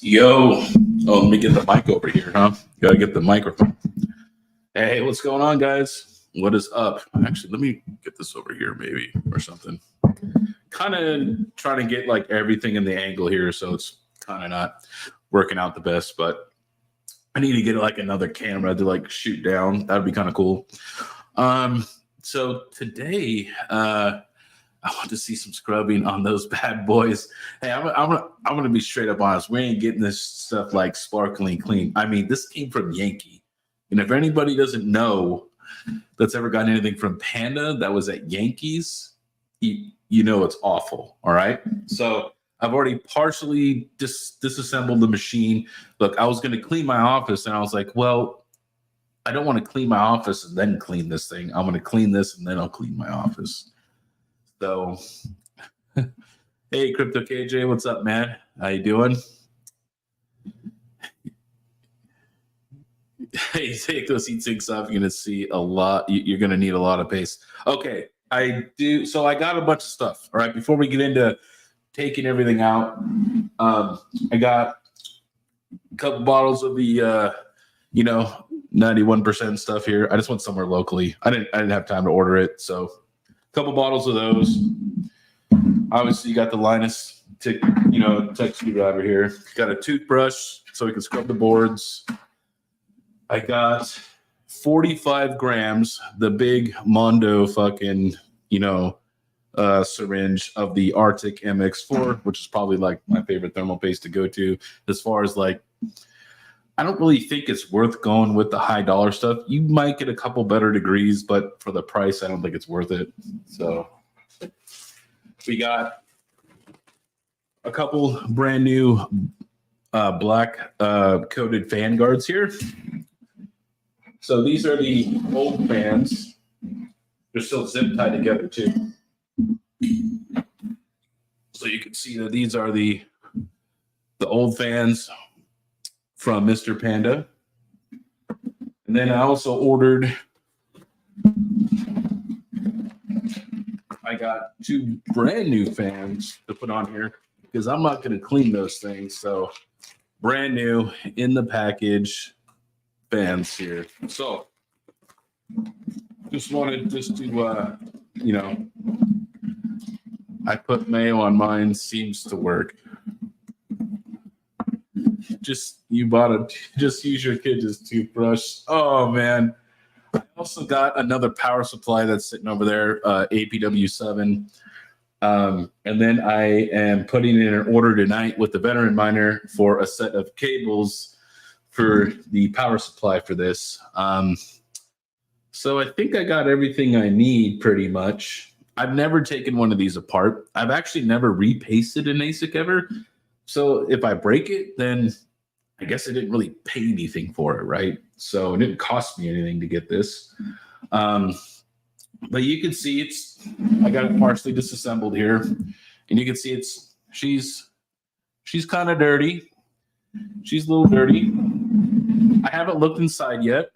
Yo, oh, let me get the mic over here, huh? Gotta get the microphone. Hey, what's going on, guys? What is up? Actually, let me get this over here, maybe, or something. Kind of trying to get like everything in the angle here, so it's kind of not working out the best, but I need to get like another camera to like shoot down. That'd be kind of cool. So today, I want to see some scrubbing on those bad boys. Hey, I'm gonna be straight up honest. We ain't getting this stuff like sparkling clean. I mean, this came from Yankee, and if anybody doesn't know that's ever gotten anything from Panda that was at Yankees, you know it's awful. All right, so I've already partially disassembled the machine. Look, I was gonna clean my office, and I was like, well, I don't want to clean my office and then clean this thing. I'm gonna clean this and then I'll clean my office. So, hey, Crypto KJ, what's up, man? How you doing? Hey, take those heat sinks off. You're gonna see a lot. You're gonna need a lot of paste. Okay, I do. So I got a bunch of stuff. All right, before we get into taking everything out, I got a couple bottles of the, 91% stuff here. I just went somewhere locally. I didn't have time to order it, so. Couple bottles of those. Obviously, you got the Linus tech screwdriver here. Got a toothbrush so we can scrub the boards. I got 45 grams, the big Mondo fucking, syringe of the Arctic MX4, which is probably like my favorite thermal paste to go to. As far as like, I don't really think it's worth going with the high dollar stuff. You might get a couple better degrees, but for the price, I don't think it's worth it. So we got a couple brand new black coated fan guards here. So these are the old fans. They're still zip tied together too. So you can see that these are the old fans from Mr. Panda. And then I also ordered, I got two brand new fans to put on here because I'm not going to clean those things. So brand new in the package fans here. So just wanted to, I put mayo on mine, seems to work. Just use your kid's toothbrush. Oh man. I also got another power supply that's sitting over there, APW7. And then I am putting in an order tonight with the veteran miner for a set of cables for the power supply for this. So I think I got everything I need pretty much. I've never taken one of these apart. I've actually never repasted an ASIC ever. So if I break it, then I guess I didn't really pay anything for it, right? So it didn't cost me anything to get this. But you can see I got it partially disassembled here. And you can see she's kind of dirty. She's a little dirty. I haven't looked inside yet.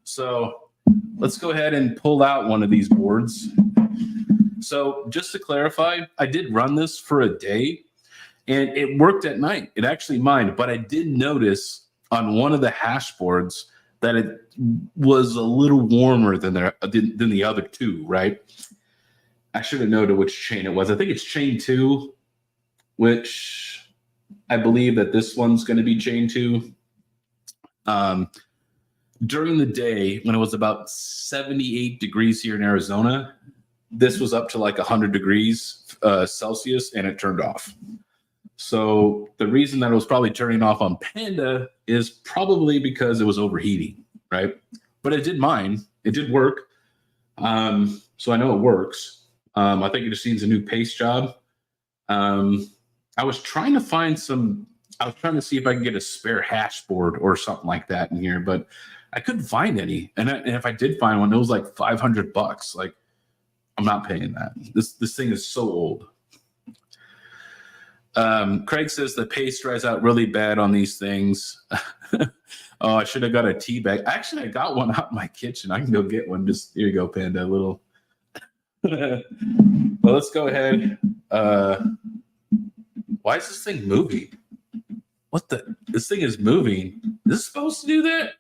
So let's go ahead and pull out one of these boards. So just to clarify, I did run this for a day. And it worked at night. It actually mined, but I did notice on one of the hash boards that it was a little warmer than the other two, right? I should have noted which chain it was. I think it's chain 2, which I believe that this one's going to be chain 2. During the day, when it was about 78 degrees here in Arizona, this was up to like 100 degrees Celsius, and it turned off. So the reason that it was probably turning off on Panda is probably because it was overheating, right? But it did mine. It did work. So I know it works. I think it just needs a new paste job. I was trying to see if I can get a spare hash board or something like that in here, but I couldn't find any. And if I did find one, it was like $500. Like, I'm not paying that. This thing is so old. Craig says the paste dries out really bad on these things. Oh, I should have got a tea bag. Actually, I got one out in my kitchen. I can go get one. Just here you go, Panda. A little. Well, let's go ahead. Why is this thing moving? What What the? This thing is moving. Is this supposed to do that?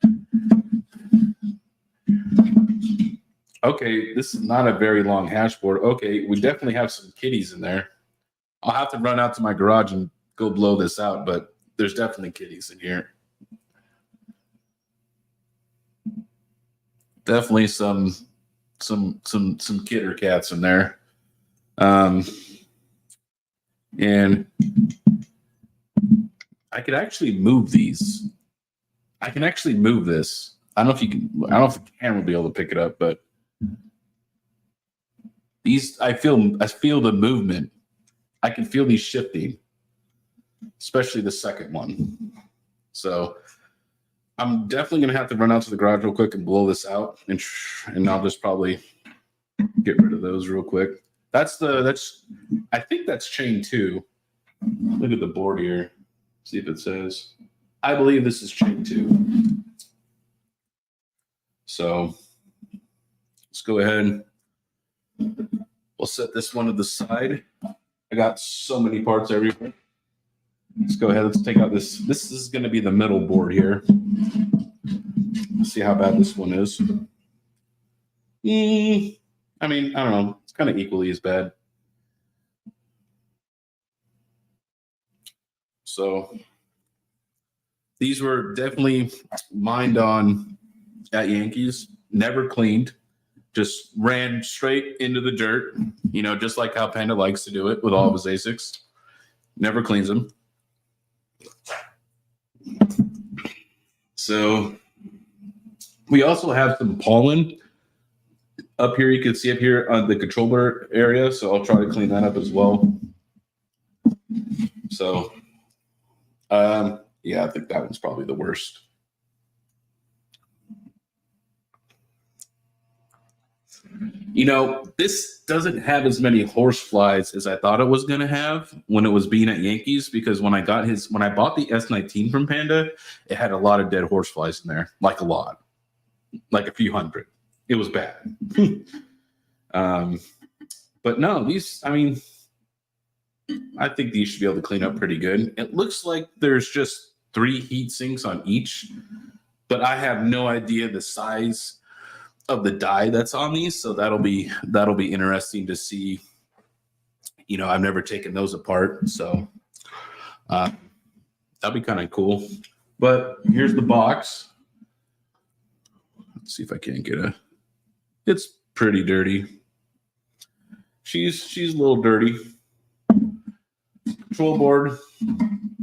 Okay, this is not a very long hashboard. Okay, we definitely have some kitties in there. I'll have to run out to my garage and go blow this out, but there's definitely kitties in here. Definitely some kidder cats in there. And I could actually move these. I can actually move this. I don't know if you can. I don't know if the camera will be able to pick it up, but these. I feel the movement. I can feel these shifting, especially the second one. So I'm definitely gonna have to run out to the garage real quick and blow this out, and I'll just probably get rid of those real quick. I think that's chain 2. Look at the board here. See if it says. I believe this is chain 2. So let's go ahead. We'll set this one to the side. I got so many parts everywhere. Let's go ahead. Let's take out this. This is going to be the middle board here. Let's see how bad this one is. I mean, I don't know. It's kind of equally as bad. So these were definitely mined on at Yankees. Never cleaned. Just ran straight into the dirt. You know, just like how Panda likes to do it with all of his ASICs. Never cleans them. So we also have some pollen up here. You can see up here on the controller area. So I'll try to clean that up as well. So, yeah, I think that one's probably the worst. You know, this doesn't have as many horse flies as I thought it was going to have when it was being at Yankees, because when I bought the S19 from Panda, it had a lot of dead horse flies in there, like a lot, like a few hundred. It was bad. But no, these, I mean, I think these should be able to clean up pretty good. It looks like there's just 3 heat sinks on each, but I have no idea the size of the die that's on these, so that'll be interesting to see. You know, I've never taken those apart, so that'll be kind of cool. But here's the box. Let's see if I can't get it's pretty dirty. She's a little dirty. Control board,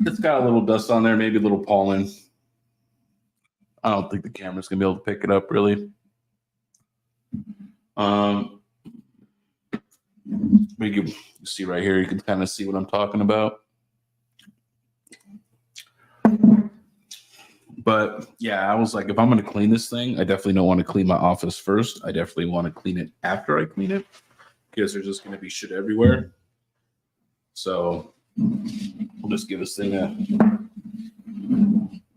it's got a little dust on there, maybe a little pollen. I don't think the camera's gonna be able to pick it up really. You can see right here, you can kind of see what I'm talking about. But yeah, I was like, if I'm going to clean this thing, I definitely don't want to clean my office first. I definitely want to clean it after I clean it, because there's just going to be shit everywhere. So we'll just give this thing a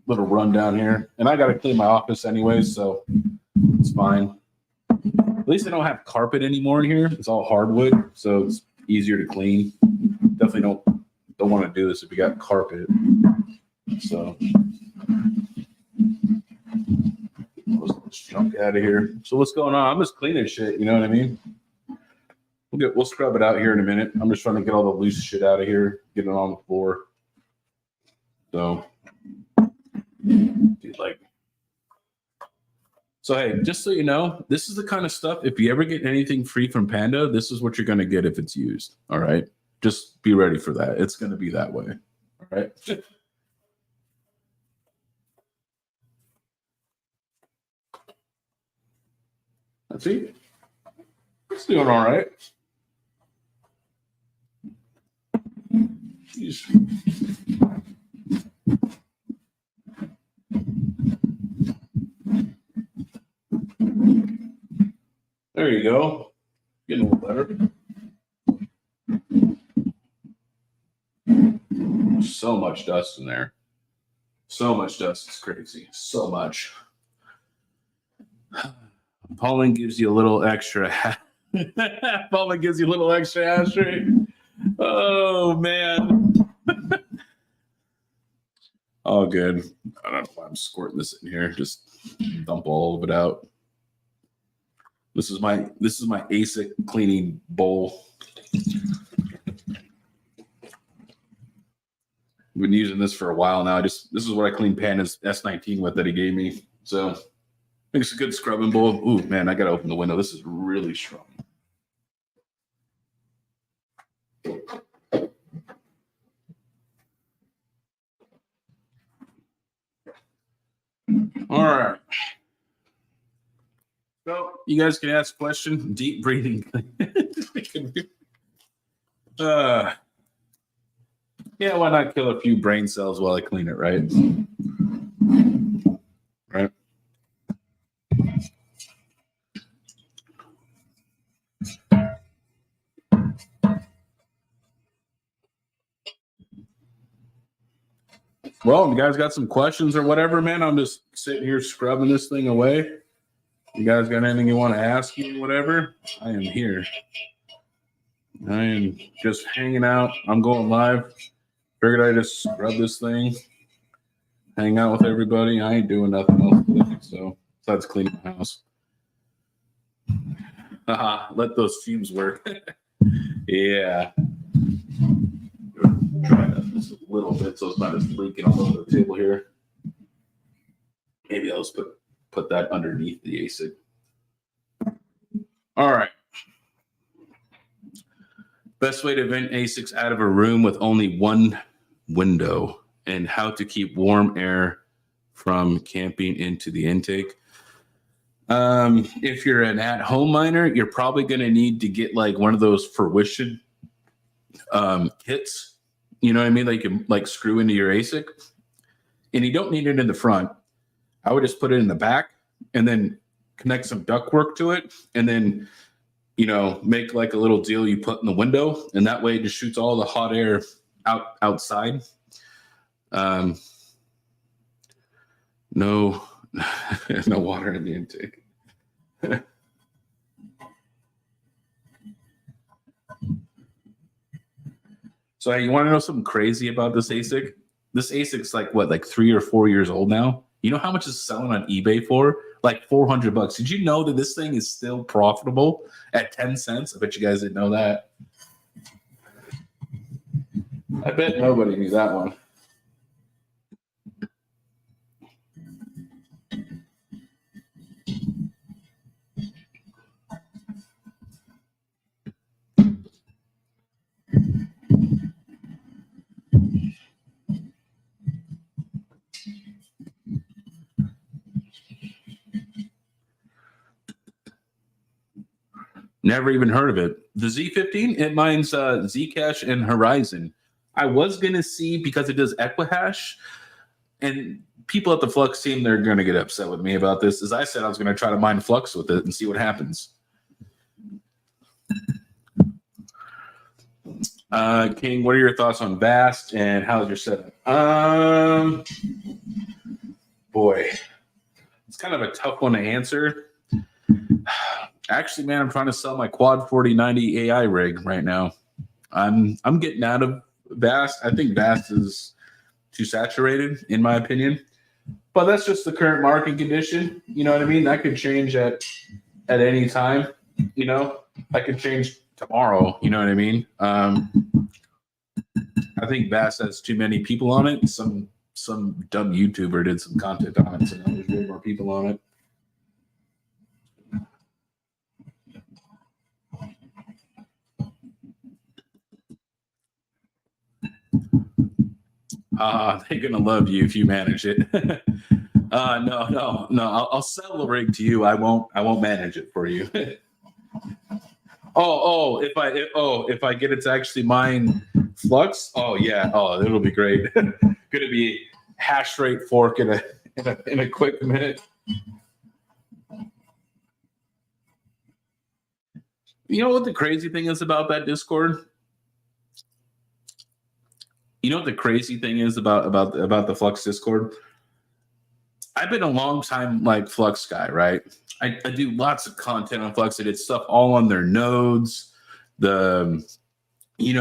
little run down here. And I got to clean my office anyway, so it's fine. At least I don't have carpet anymore in here. It's all hardwood, so it's easier to clean. Definitely don't want to do this if you got carpet. So let's jump out of here. So what's going on? I'm just cleaning shit. You know what I mean? We'll scrub it out here in a minute. I'm just trying to get all the loose shit out of here, get it on the floor. So, So, hey, just so you know, this is the kind of stuff, if you ever get anything free from Panda, this is what you're going to get if it's used. All right. Just be ready for that. It's going to be that way. All right. Let's see. It's doing all right. Jeez. There you go. Getting a little better. So much dust in there. So much dust. It's crazy. So much. Pollen gives you a little extra. Pollen gives you a little extra ashtray. Oh, man. All good. I don't know why I'm squirting this in here. Just dump all of it out. This is my ASIC cleaning bowl. I've been using this for a while now. This is what I clean Panda's S19 with that he gave me. So I think it's a good scrubbing bowl. Ooh, man, I gotta open the window. This is really strong. All right. So you guys can ask a question. Deep breathing. Yeah, why not kill a few brain cells while I clean it, right? Right. Well, you guys got some questions or whatever, man? I'm just sitting here scrubbing this thing away. You guys got anything you want to ask me, whatever? I am here. I am just hanging out. I'm going live. Figured I'd just scrub this thing, hang out with everybody. I ain't doing nothing else today, so besides cleaning my house. Let those fumes work. Yeah. Try this a little bit so it's not just leaking all over the table here. Maybe I'll just put that underneath the ASIC. All right. Best way to vent ASICs out of a room with only one window, and how to keep warm air from camping into the intake. If you're an at-home miner, you're probably going to need to get like one of those fruition kits. You know what I mean? Like you can like screw into your ASIC, and you don't need it in the front. I would just put it in the back and then connect some ductwork to it, and then make like a little deal you put in the window, and that way it just shoots all the hot air outside. No water in the intake. So you want to know something crazy about this ASIC? This ASIC's like 3 or 4 years old now. You know how much it's selling on eBay for? Like $400. Did you know that this thing is still profitable at 10 cents? I bet you guys didn't know that. I bet nobody knew that one. Never even heard of it. The Z15, it mines Zcash and Horizon. I was going to see, because it does Equihash, and people at the Flux team, they're going to get upset with me about this. As I said, I was going to try to mine Flux with it and see what happens. KiiNG, what are your thoughts on Vast and how's your setup? Boy, it's kind of a tough one to answer. Actually, man, I'm trying to sell my Quad 4090 AI rig right now. I'm getting out of Vast. I think Vast is too saturated, in my opinion. But that's just the current market condition. You know what I mean? That could change at any time. I could change tomorrow. You know what I mean? I think Vast has too many people on it. Some dumb YouTuber did some content on it, so now there's way more people on it. They're gonna love you if you manage it. No. I'll sell the rig to you. I won't manage it for you. If I get it to actually mine Flux, yeah, it'll be great. Gonna be hash rate fork in a quick minute. You know what the crazy thing is about that Discord? You know what the crazy thing is about the Flux Discord? I've been a long time Flux guy, right? I do lots of content on Flux. I did stuff all on their nodes, you know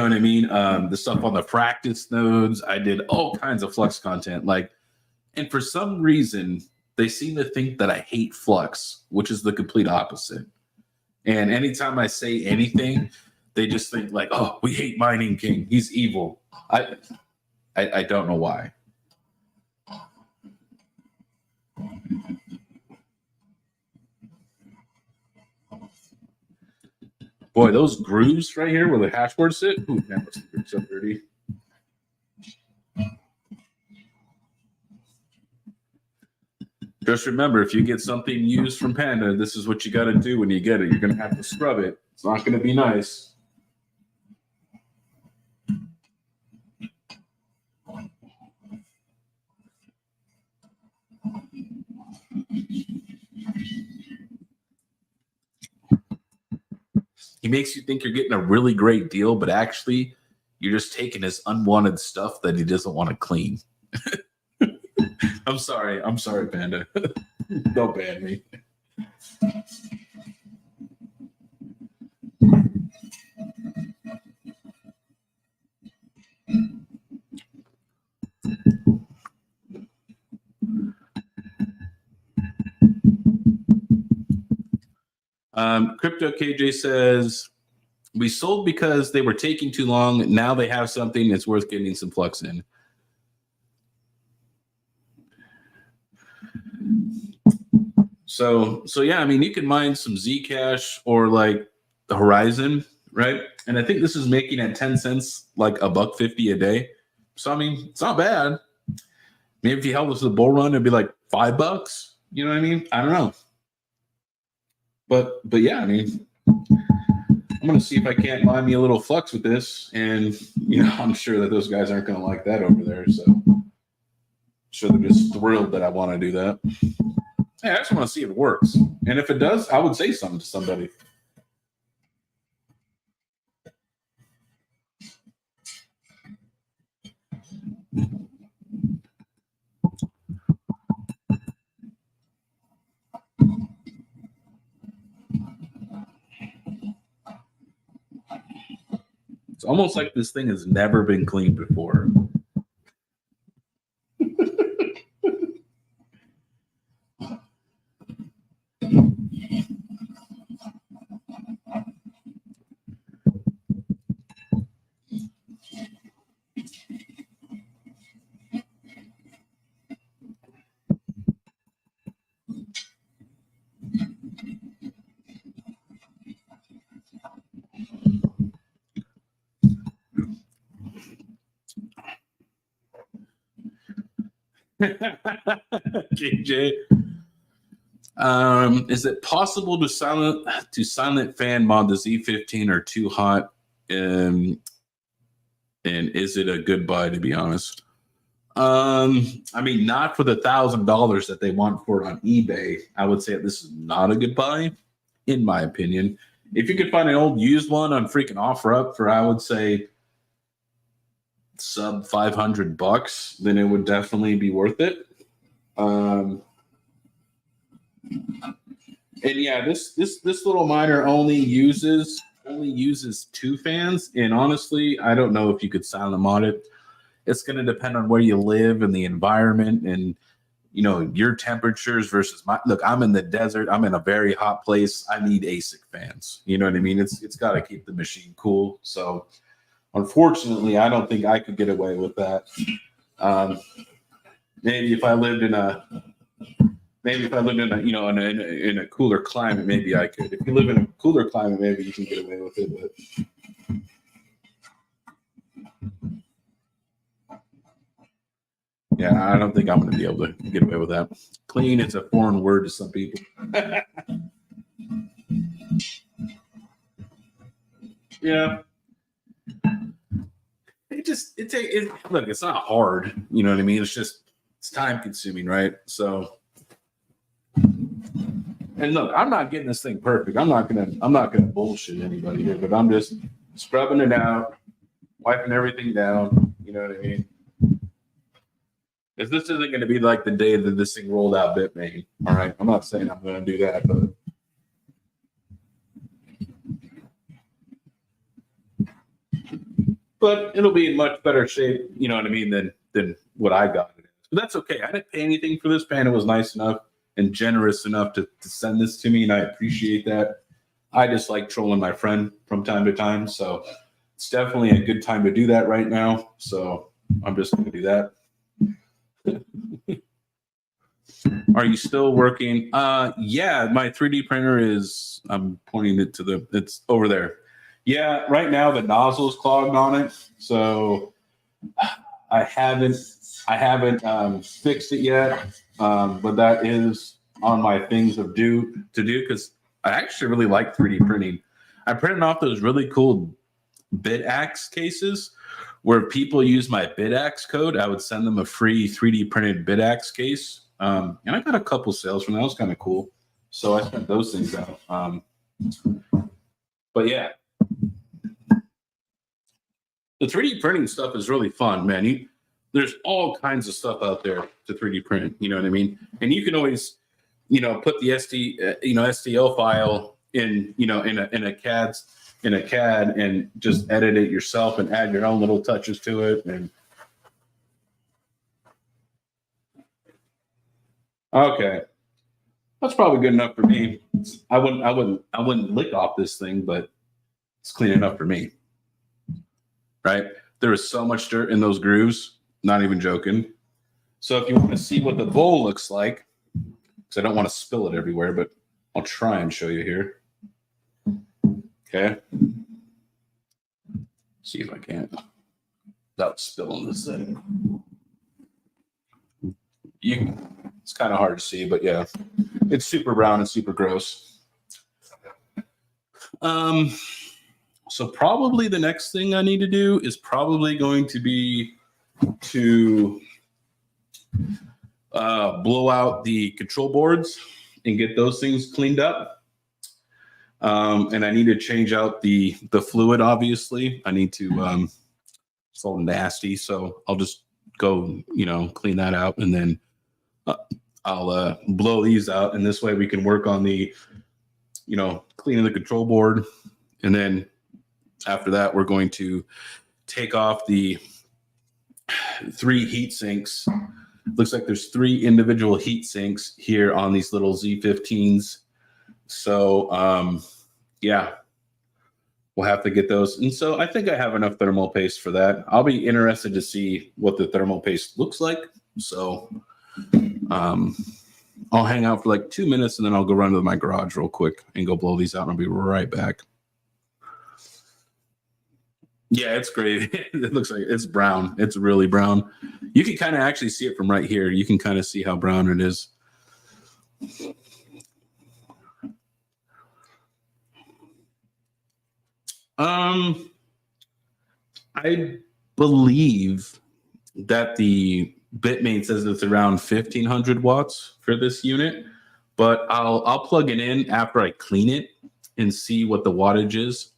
what I mean? The stuff on the practice nodes. I did all kinds of Flux content. Like And for some reason, they seem to think that I hate flux, which is the complete opposite. And anytime I say anything, they just think like, "Oh, we hate mining king. He's evil." I don't know why. Boy, those grooves right here where the hashboard sit. Ooh, that must be so dirty. Just remember, if you get something used from Panda, this is what you got to do when you get it. You're going to have to scrub it. It's not going to be nice. He makes you think you're getting a really great deal, but actually, you're just taking his unwanted stuff that he doesn't want to clean. I'm sorry, Panda. Don't ban me. Crypto KJ says, we sold because they were taking too long. Now they have something that's worth getting some flux in. So yeah, I mean, you can mine some Zcash or like the Horizon, right? And I think this is making at 10 cents, like $1.50 a day. So I mean, it's not bad. Maybe if you held us to the bull run, it'd be like $5. You know what I mean? I don't know. But yeah, I mean, I'm gonna see if I can't buy me a little flux with this, and you know, I'm sure that those guys aren't gonna like that over there. So I'm sure they're just thrilled that I want to do that. Hey, I just want to see if it works, and if it does, I would say something to somebody. It's almost like this thing has never been cleaned before. KJ, is it possible to silent fan mod the Z15 or too hot? And is it a good buy, to be honest? I mean, not for the $1,000 that they want for it on eBay. I would say this is not a good buy, in my opinion. If you could find an old used one on freaking OfferUp for, I would say, sub $500, then it would definitely be worth it. And yeah, this little miner only uses 2 fans, and honestly, I don't know if you could silent mod it. It's going to depend on where you live and the environment, and you know, your temperatures versus my. Look, I'm in the desert. I'm in a very hot place. I need ASIC fans. You know what I mean? It's got to keep the machine cool. So, unfortunately, I don't think I could get away with that. Maybe if I lived in a you know in a cooler climate, maybe I could. If you live in a cooler climate, maybe you can get away with it. But yeah, I don't think I'm going to be able to get away with that. Clean, it's a foreign word to some people. Yeah. Look, it's not hard. You know what I mean? It's time consuming, right? So, and look, I'm not getting this thing perfect. I'm not gonna bullshit anybody here, but I'm just scrubbing it out, wiping everything down. You know what I mean? Because this isn't going to be like the day that this thing rolled out Bitmain. All right, I'm not saying I'm going to do that, but it'll be in much better shape. You know what I mean? Than what I got it But that's okay. I didn't pay anything for this. Panda was nice enough and generous enough to send this to me, and I appreciate that. I just like trolling my friend from time to time, so it's definitely a good time to do that right now. So I'm just going to do that. Are you still working? Yeah, my 3D printer is, I'm pointing it to it's over there. Yeah, right now the nozzle's clogged on it. So I haven't fixed it yet. But that is on my things to do because I actually really like 3D printing. I printed off those really cool BitAx cases where people use my BitAx code. I would send them a free 3D printed BitAx case. And I got a couple sales from that. It was kind of cool. So I sent those things out. But yeah, the 3D printing stuff is really fun, man. There's all kinds of stuff out there to 3D print. You know what I mean? And you can always, put the STL file in, in a CAD and just edit it yourself and add your own little touches to it. And okay, that's probably good enough for me. I wouldn't lick off this thing, but it's clean enough for me. Right? There is so much dirt in those grooves. Not even joking. So if you want to see what the bowl looks like, because I don't want to spill it everywhere, but I'll try and show you here. Okay. See if I can without spilling this thing. It's kind of hard to see, but yeah, it's super brown and super gross. So probably the next thing I need to do is probably going to be to blow out the control boards and get those things cleaned up. And I need to change out the fluid, obviously. I need to, it's all nasty. So I'll just go, clean that out. And then I'll blow these out. And this way we can work on the, cleaning the control board. And then after that, we're going to take off the 3 heat sinks. Looks like there's 3 individual heat sinks here on these little Z15s. So, yeah, we'll have to get those. And so I think I have enough thermal paste for that. I'll be interested to see what the thermal paste looks like. So, I'll hang out for like 2 minutes and then I'll go run to my garage real quick and go blow these out and I'll be right back. Yeah, it's great. It looks like it's brown. It's really brown. You can kind of actually see it from right here. You can kind of see how brown it is. I believe that the Bitmain says it's around 1500 watts for this unit, but I'll plug it in after I clean it and see what the wattage is.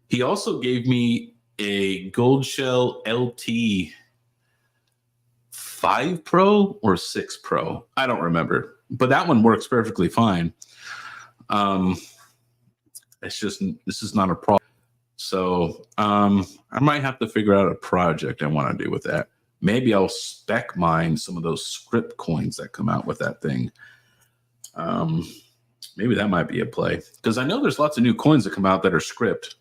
He also gave me a Gold Shell LT 5 Pro or 6 Pro. I don't remember, but that one works perfectly fine. It's just, this is not a problem. So I might have to figure out a project I want to do with that. Maybe I'll spec mine some of those script coins that come out with that thing. Maybe that might be a play because I know there's lots of new coins that come out that are script.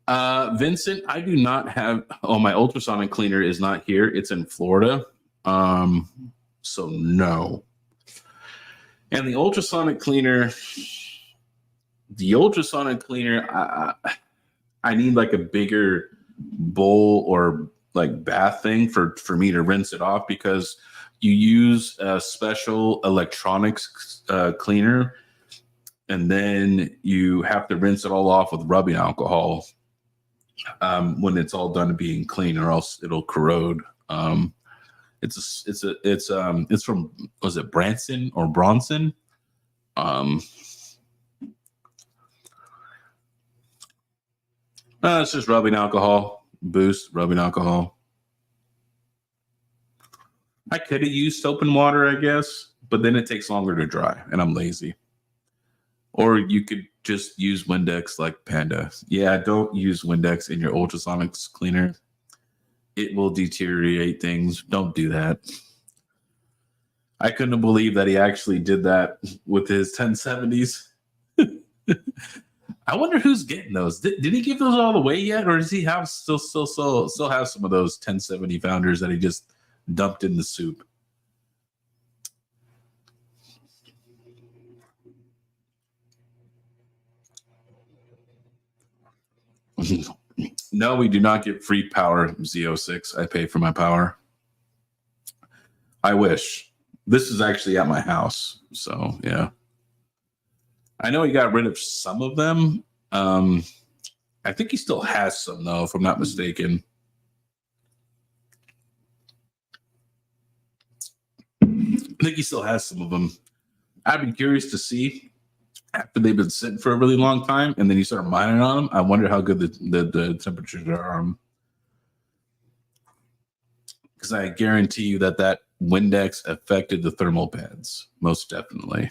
Vincent, I do not have, my ultrasonic cleaner is not here. It's in Florida. So no. And the ultrasonic cleaner, I need like a bigger bowl or like bath thing for me to rinse it off because you use a special electronics cleaner and then you have to rinse it all off with rubbing alcohol when it's all done being clean or else it'll corrode. It's from, was it Branson or Bronson? It's just rubbing alcohol, Boost, rubbing alcohol. I could have used soap and water, I guess, but then it takes longer to dry and I'm lazy. Or you could just use Windex like Panda. Yeah, don't use Windex in your ultrasonics cleaner. It will deteriorate things. Don't do that. I couldn't believe that he actually did that with his 1070s. I wonder who's getting those. Did he give those all away yet, or does he have still have some of those 1070 founders that he just dumped in the soup? No, we do not get free power, Z06. I pay for my power. I wish. This is actually at my house. So, yeah. I know he got rid of some of them. I think he still has some, though, if I'm not mistaken. I think he still has some of them. I'd be curious to see after they've been sitting for a really long time and then you start mining on them. I wonder how good the temperatures are. Because I guarantee you that Windex affected the thermal pads, most definitely.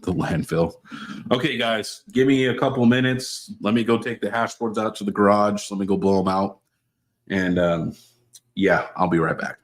The landfill. Okay, guys, give me a couple minutes. Let me go take the hash boards out to the garage. Let me go blow them out. And yeah, I'll be right back.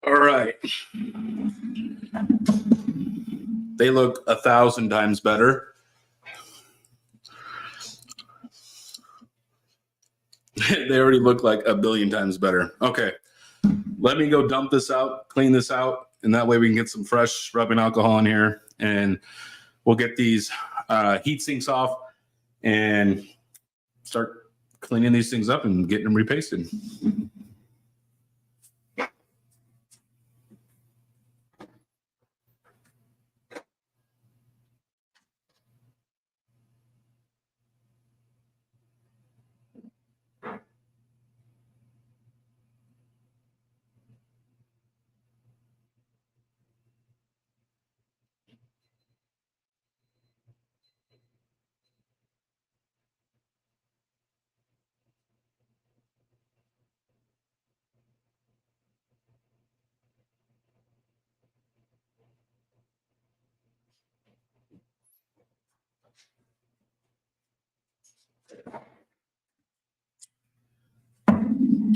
All right. They look 1,000 times better. They already look like 1,000,000,000 times better. Okay. Let me go dump this out, clean this out, and that way we can get some fresh rubbing alcohol in here, and we'll get these heat sinks off and start cleaning these things up and getting them repasted.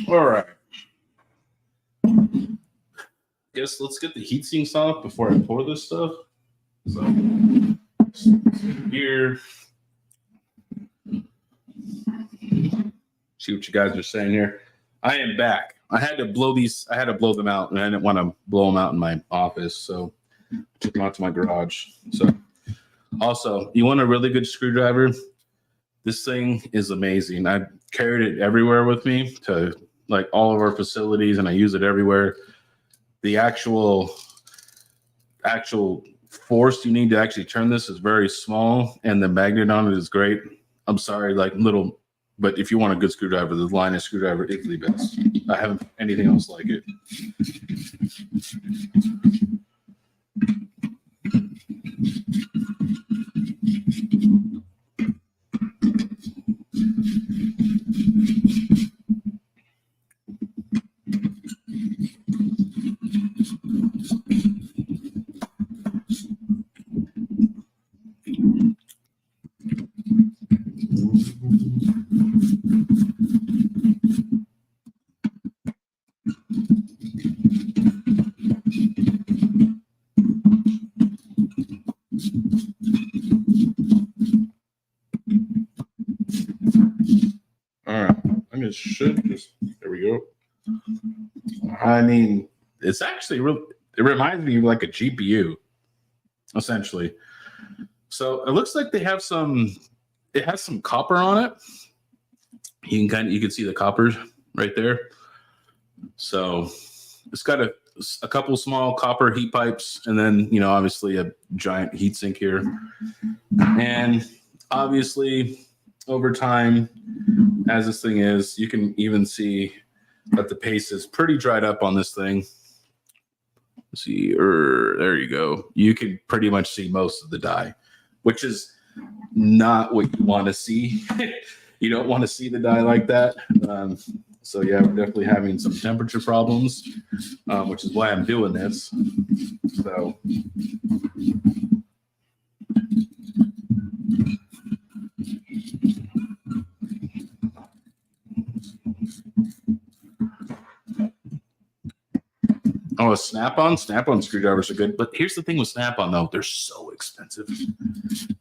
All right. Guess let's get the heat sinks off before I pour this stuff. So here, see what you guys are saying here. I am back. I had to blow them out, and I didn't want to blow them out in my office, so I took them out to my garage. So also, you want a really good screwdriver? This thing is amazing. I carried it everywhere with me to like all of our facilities, and I use it everywhere. The actual force you need to actually turn this is very small, and the magnet on it is great. I'm sorry, like little, but if you want a good screwdriver, the Linus screwdriver is the best. I haven't anything else like it. There we go. I mean, it's actually real. It reminds me of like a GPU, essentially. So it looks like they have some. It has some copper on it. You can see the copper right there. So it's got a couple small copper heat pipes, and then obviously a giant heat sink here, and obviously over time, as this thing is, you can even see that the paste is pretty dried up on this thing. Let's see, there you go. You can pretty much see most of the dye, which is not what you want to see. You don't want to see the dye like that. So yeah, we're definitely having some temperature problems, which is why I'm doing this. So. Oh, a Snap-on? Snap-on screwdrivers are good. But here's the thing with Snap-on, though. They're so expensive.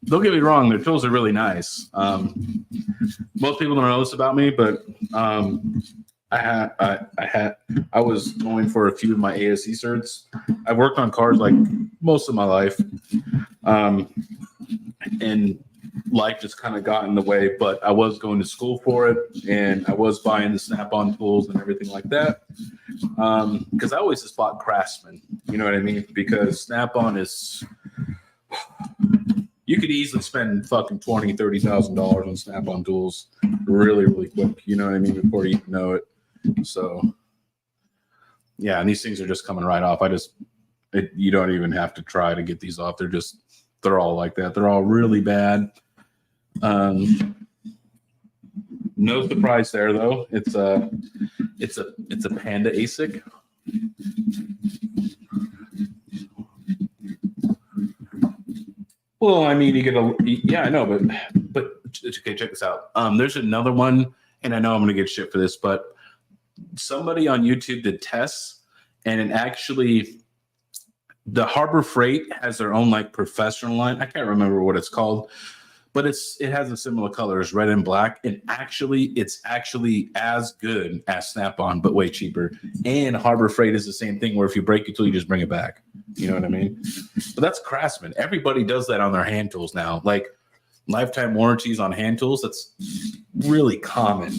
Don't get me wrong. Their tools are really nice. Most people don't know this about me, but I was going for a few of my ASE certs. I've worked on cars like most of my life. And life just kind of got in the way, but I was going to school for it, and I was buying the Snap-on tools and everything like that. Because I always just bought Craftsman, you know what I mean? Because Snap-on is, you could easily spend fucking $20,000, $30,000 on Snap-on tools really, really quick, you know what I mean, before you even know it. So, yeah, and these things are just coming right off. You don't even have to try to get these off. They're all like that. They're all really bad. No surprise there, though. It's a Panda ASIC. Well, I mean, yeah, I know, but okay, check this out. There's another one, and I know I'm gonna get shit for this, but somebody on YouTube did tests, And it actually, the Harbor Freight has their own like professional line. I can't remember what it's called, but it has a similar color as red and black. And actually, it's actually as good as Snap-on, but way cheaper. And Harbor Freight is the same thing, where if you break your tool, you just bring it back. You know what I mean? But that's Craftsman. Everybody does that on their hand tools now. Like lifetime warranties on hand tools, that's really common.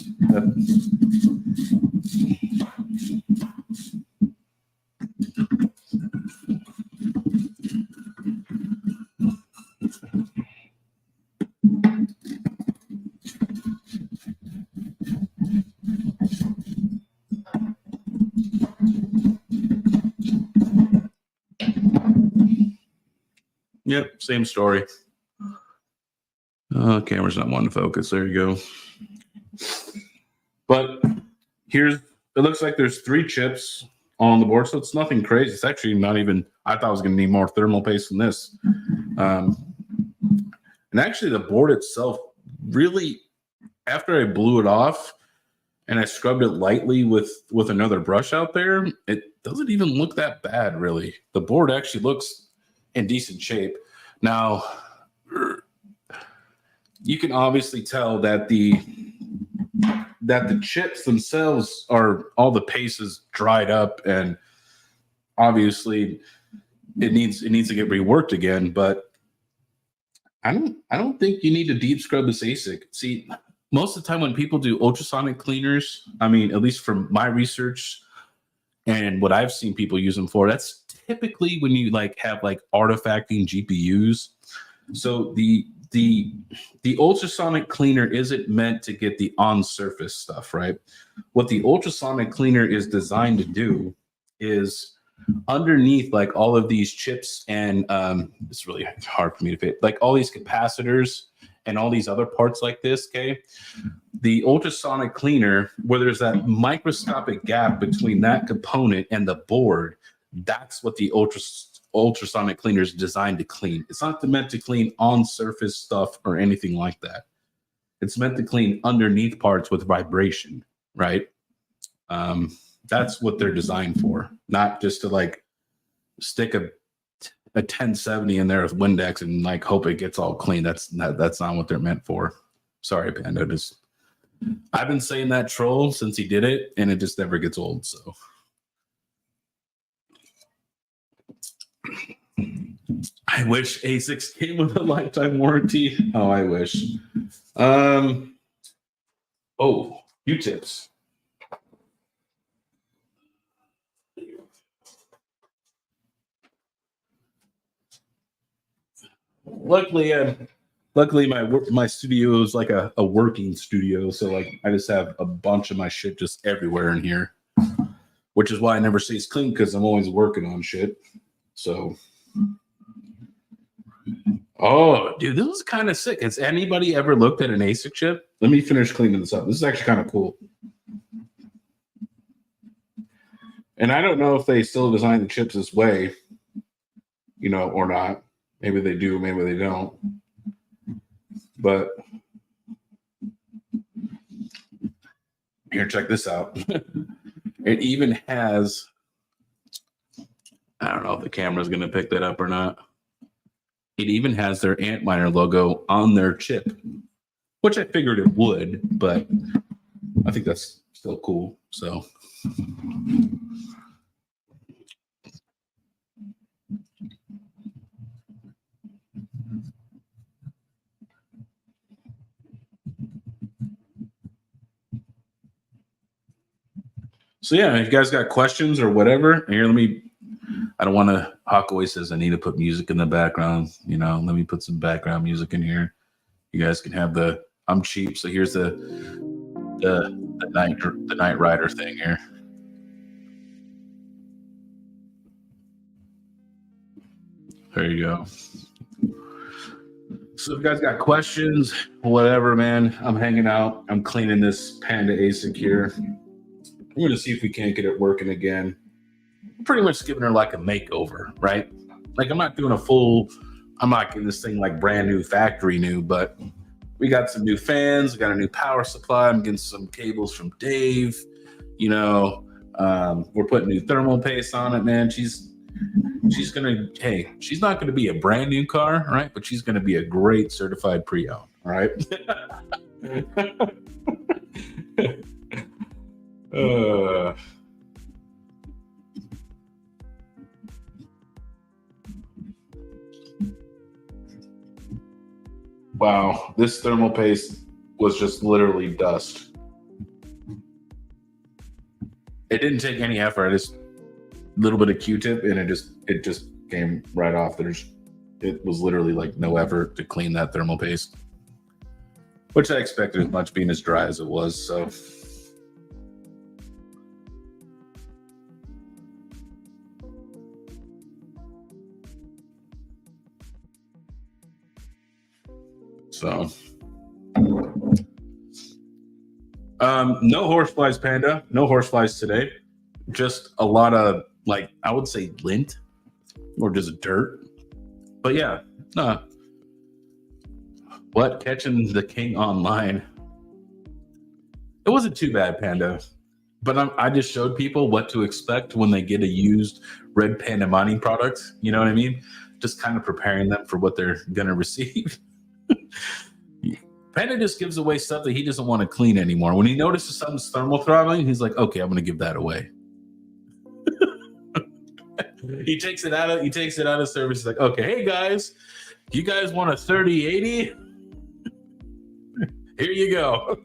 Yep, same story. Camera's not wanting to focus. There you go. But it looks like there's 3 chips on the board, so it's nothing crazy. It's actually not even, I thought I was going to need more thermal paste than this. And actually the board itself really, after I blew it off and I scrubbed it lightly with another brush out there, it doesn't even look that bad, really. The board actually looks in decent shape. Now, you can obviously tell that the chips themselves are, all the paste is dried up, and obviously it needs to get reworked again. But I don't think you need to deep scrub this ASIC. See, most of the time when people do ultrasonic cleaners, I mean, at least from my research and what I've seen people use them for, that's typically when you like have like artifacting GPUs. So the ultrasonic cleaner isn't meant to get the on-surface stuff, right? What the ultrasonic cleaner is designed to do is underneath like all of these chips, and it's really hard for me to fit, like all these capacitors and all these other parts like this, okay? The ultrasonic cleaner, where there's that microscopic gap between that component and the board, that's what the ultrasonic cleaner is designed to clean. It's not meant to clean on-surface stuff or anything like that. It's meant to clean underneath parts with vibration, right? That's what they're designed for, not just to like stick a 1070 in there with Windex and like hope it gets all clean. That's not what they're meant for. Sorry, Panda. I've been saying that troll since he did it, and it just never gets old. So I wish ASICs came with a lifetime warranty. Oh, I wish. Q-tips. Luckily my studio is like a working studio, so like I just have a bunch of my shit just everywhere in here, which is why I never stays clean, because I'm always working on shit. So, oh, dude, this is kind of sick. Has anybody ever looked at an ASIC chip? Let me finish cleaning this up. This is actually kind of cool. And I don't know if they still design the chips this way, you know, or not. Maybe they do, maybe they don't. But here, check this out. It even has, I don't know if the camera's going to pick that up or not. It even has their Antminer logo on their chip, which I figured it would, but I think that's still cool. So yeah, if you guys got questions or whatever, here, I don't want to, Hawk always says I need to put music in the background, you know, let me put some background music in here. You guys can have I'm cheap, so here's the Night Rider thing here. There you go. So if you guys got questions, whatever, man, I'm hanging out. I'm cleaning this Panda ASIC here. I'm going to see if we can't get it working again. Pretty much giving her like a makeover, right? Like I'm not getting this thing like brand new, factory new, but we got some new fans, we got a new power supply. I'm getting some cables from Dave, you know, We're putting new thermal paste on it, man. She's gonna, hey, she's not gonna be a brand new car, right? But she's gonna be a great certified pre-owned, all right? Wow, this thermal paste was just literally dust. It didn't take any effort. I just a little bit of Q-tip, and it just came right off. It was literally like no effort to clean that thermal paste, which I expected as much, being as dry as it was. So no horseflies, Panda. No horseflies today. Just a lot of, like, I would say lint or just dirt. But yeah, what, catching the king online? It wasn't too bad, Panda. But I just showed people what to expect when they get a used Red Panda mining product. You know what I mean? Just kind of preparing them for what they're gonna receive. Panda just gives away stuff that he doesn't want to clean anymore. When he notices something's thermal throttling, he's like, okay, I'm gonna give that away. He takes it out of service. He's like, okay, hey guys, you guys want a 3080? Here you go.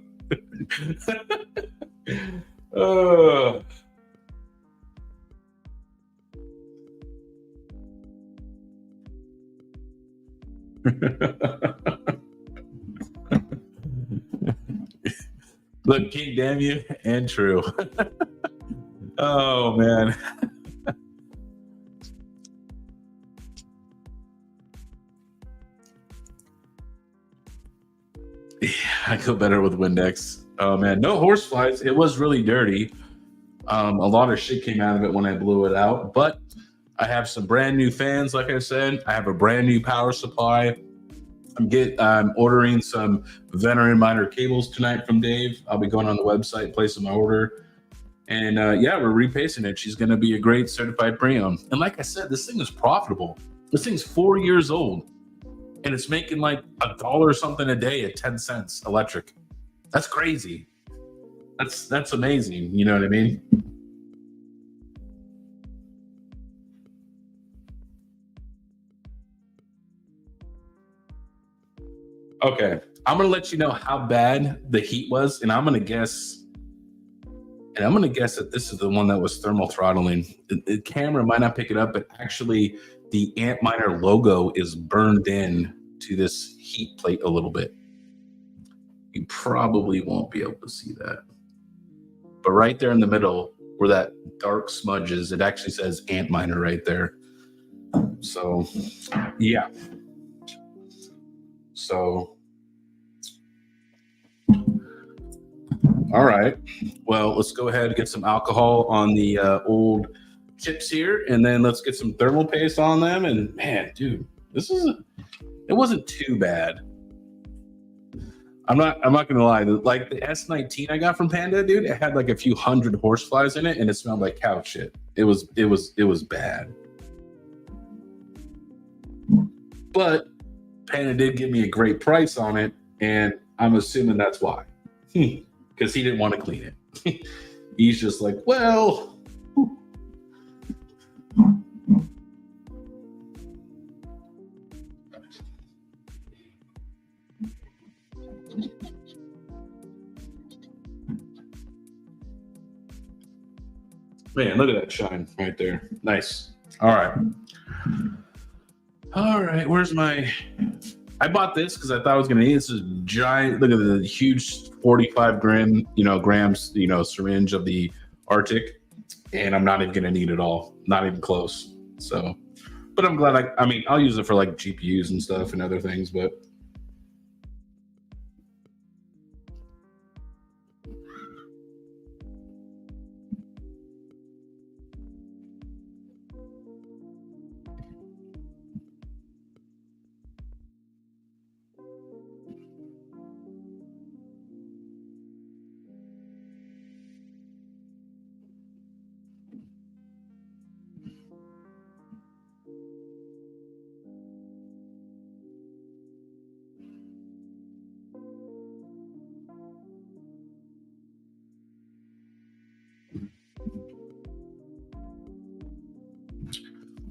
Look, King, damn you, and true. Oh man. Yeah, I feel better with Windex. Oh man, no horseflies. It was really dirty. A lot of shit came out of it when I blew it out, but I have some brand new fans. Like I said, I have a brand new power supply. I'm ordering some veteran miner cables tonight from Dave. I'll be going on the website, placing my order, and yeah, we're repasting it. She's going to be a great certified pre-owned. And like I said, this thing is profitable. This thing's 4 years old, and it's making like $1 something a day at 10 cents electric. That's crazy. That's amazing. You know what I mean? Okay, I'm gonna let you know how bad the heat was, and I'm gonna guess that this is the one that was thermal throttling. The camera might not pick it up, but actually, the Antminer logo is burned in to this heat plate a little bit. You probably won't be able to see that, but right there in the middle, where that dark smudge is, it actually says Antminer right there. So, yeah. So, all right. Well, let's go ahead and get some alcohol on the old chips here, and then let's get some thermal paste on them. And man, dude, it wasn't too bad. I'm not gonna lie. Like the S19 I got from Panda, dude, it had like a few hundred horseflies in it, and it smelled like cow shit. It was bad. But Panda did give me a great price on it, and I'm assuming that's why. Because he didn't want to clean it. He's just like, well. Man, look at that shine right there. Nice. All right. All right. Where's my. I bought this because I thought I was going to need this giant. Look at the huge 45 grams, syringe of the Arctic. And I'm not even going to need it all. Not even close. So, but I'm glad I'll use it for like GPUs and stuff and other things, but.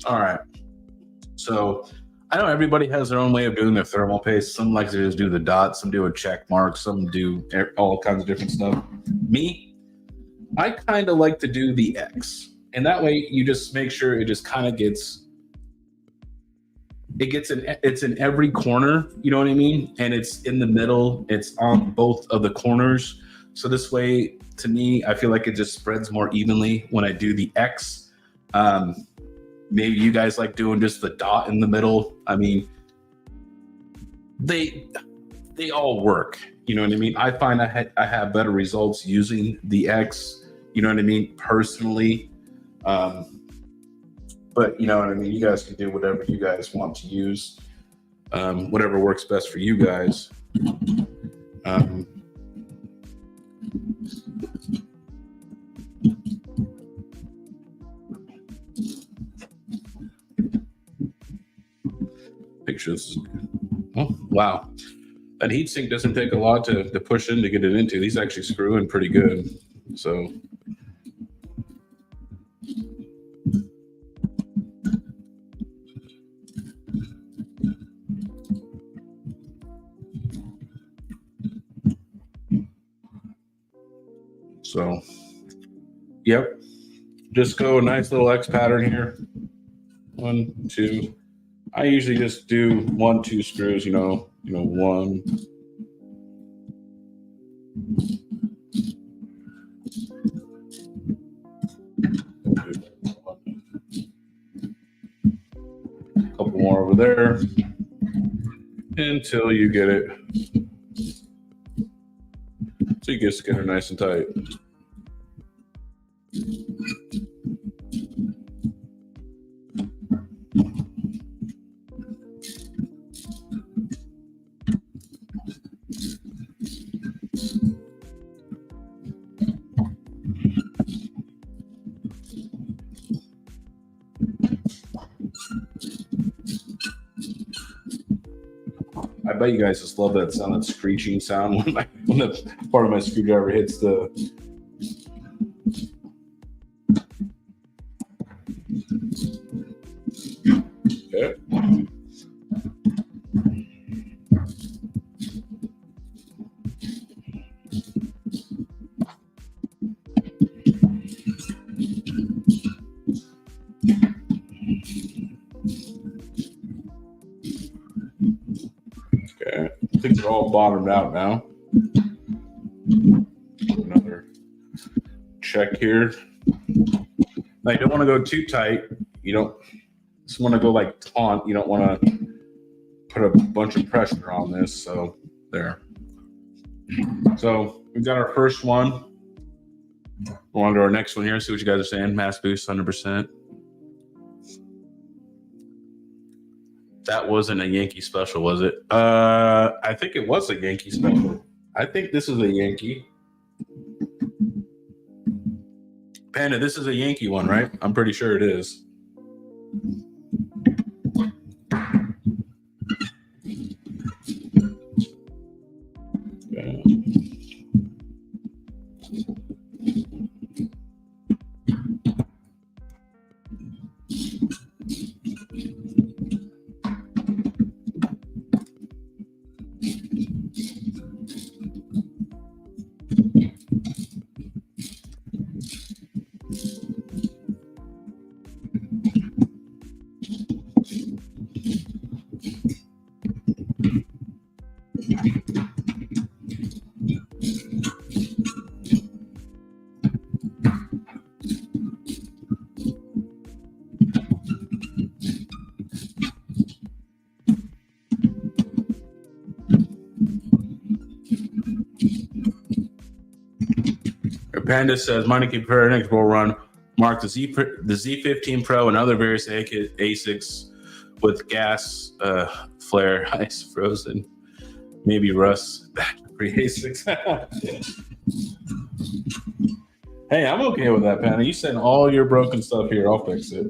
All right. So I know everybody has their own way of doing their thermal paste. Some like to just do the dots, some do a check mark, some do all kinds of different stuff. Me, I kind of like to do the X. And that way you just make sure it just kind of gets it's in every corner, you know what I mean? And it's in the middle, it's on both of the corners. So this way, to me, I feel like it just spreads more evenly when I do the X. Maybe you guys like doing just the dot in the middle. I mean, they all work. You know what I mean? I find I have better results using the X. You know what I mean? Personally, but you know what I mean. You guys can do whatever you guys want to use, whatever works best for you guys. Pictures. Oh, wow. That heatsink doesn't take a lot to push in to get it into. These actually screw in pretty good. So yep. Just go a nice little X pattern here. 1, 2. I usually just do 1, 2 screws, you know, 1. A couple more over there until you get it. So you get it nice and tight. I bet you guys just love that sound, that screeching sound when the part of my screwdriver hits the. Okay. Okay, I think they're all bottomed out now. Another check here. Now you don't want to go too tight. You don't just want to go like taut. You don't want to put a bunch of pressure on this. So there. So we got our first one. We're on to our next one here. See what you guys are saying. Mass boost 100%. That wasn't a Yankee special, was it? I think it was a Yankee special. I think this is a Yankee. Panda, this is a Yankee one, right? I'm pretty sure it is. Panda says, money can prepare next bull run. Mark the Z15 Pro and other various ASICs with gas, flare, ice, frozen, maybe rust, battery ASICs. Hey, I'm okay with that, Panda. You send all your broken stuff here. I'll fix it.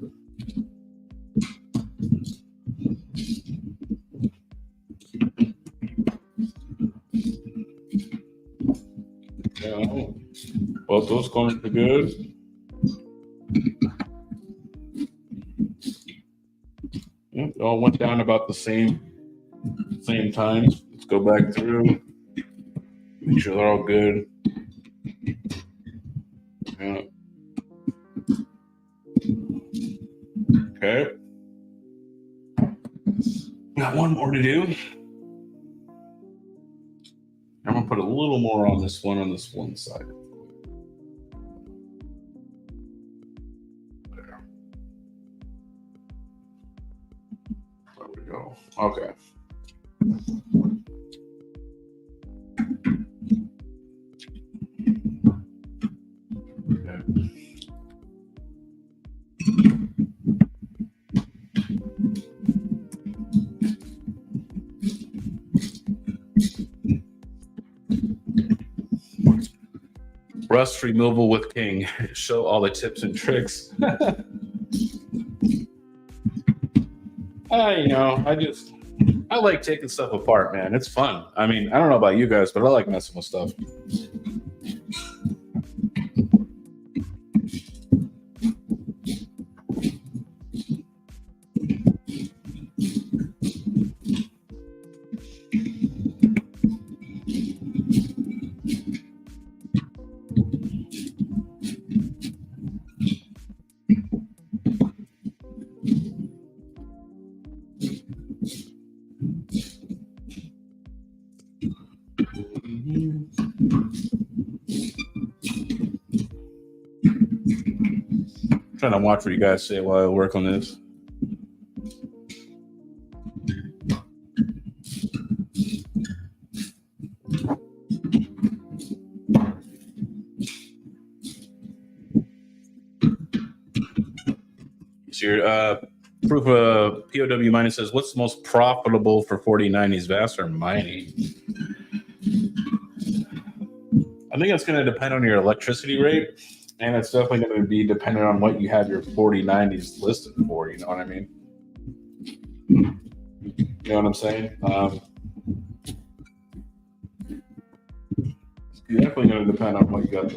Yeah. Well, those corners are good. They all went down about the same times. Let's go back through. Make sure they're all good. Yeah. Okay. Got one more to do. I'm gonna put a little more on this one side. There we go. Okay. Rust removal with KiiNG. Show all the tips and tricks. I like taking stuff apart, man. It's fun. I mean, I don't know about you guys, but I like messing with stuff. Trying to watch what you guys say while I work on this. So your proof of POW mining says, what's the most profitable for 4090s, VAS or mining? I think it's going to depend on your electricity rate, and it's definitely going to be dependent on what you have your 4090s listed for. You know what I mean? You know what I'm saying? It's definitely going to depend on what you got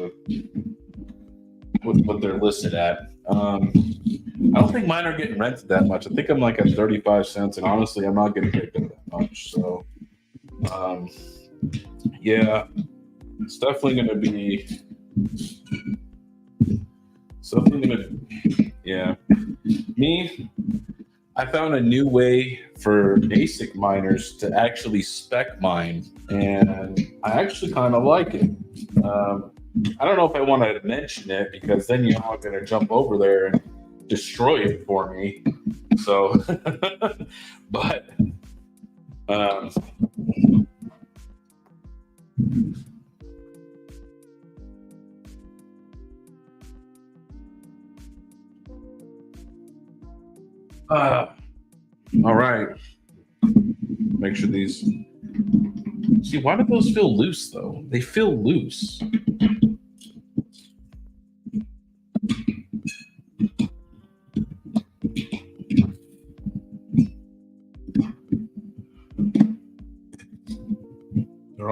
what they're listed at. I don't think mine are getting rented that much. I think I'm like at 35 cents, and honestly, I'm not getting picked up that much. So, yeah, it's definitely going to be. Yeah. Me, I found a new way for ASIC miners to actually spec mine, and I actually kind of like it. I don't know if I want to mention it because then you're all going to jump over there and destroy it for me. So, but all right. Make sure these. See, why do those feel loose though? They feel loose. They're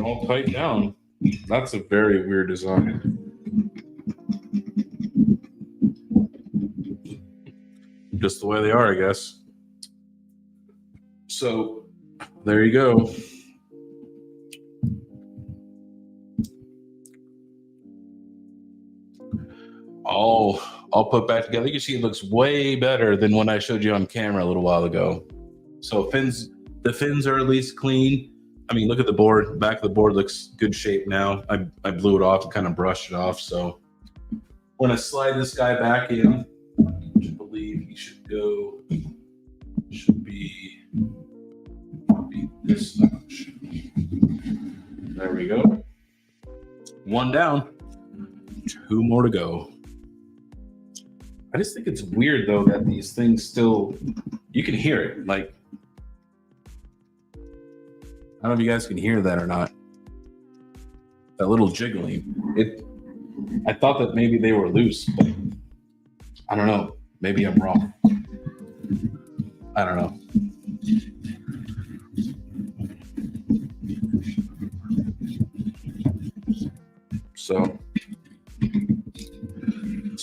all tight down. That's a very weird design. Just the way they are, I guess. So there you go. I'll put back together. You can see it looks way better than when I showed you on camera a little while ago. So the fins are at least clean. I mean, look at the board. Back of the board looks good shape now. I blew it off and kind of brushed it off. So when I slide this guy back in, I believe he should be this much. There we go. One down, two more to go. I just think it's weird though that these things still, you can hear it. Like, I don't know if you guys can hear that or not. That little jiggling. I thought that maybe they were loose, but I don't know. Maybe I'm wrong. I don't know.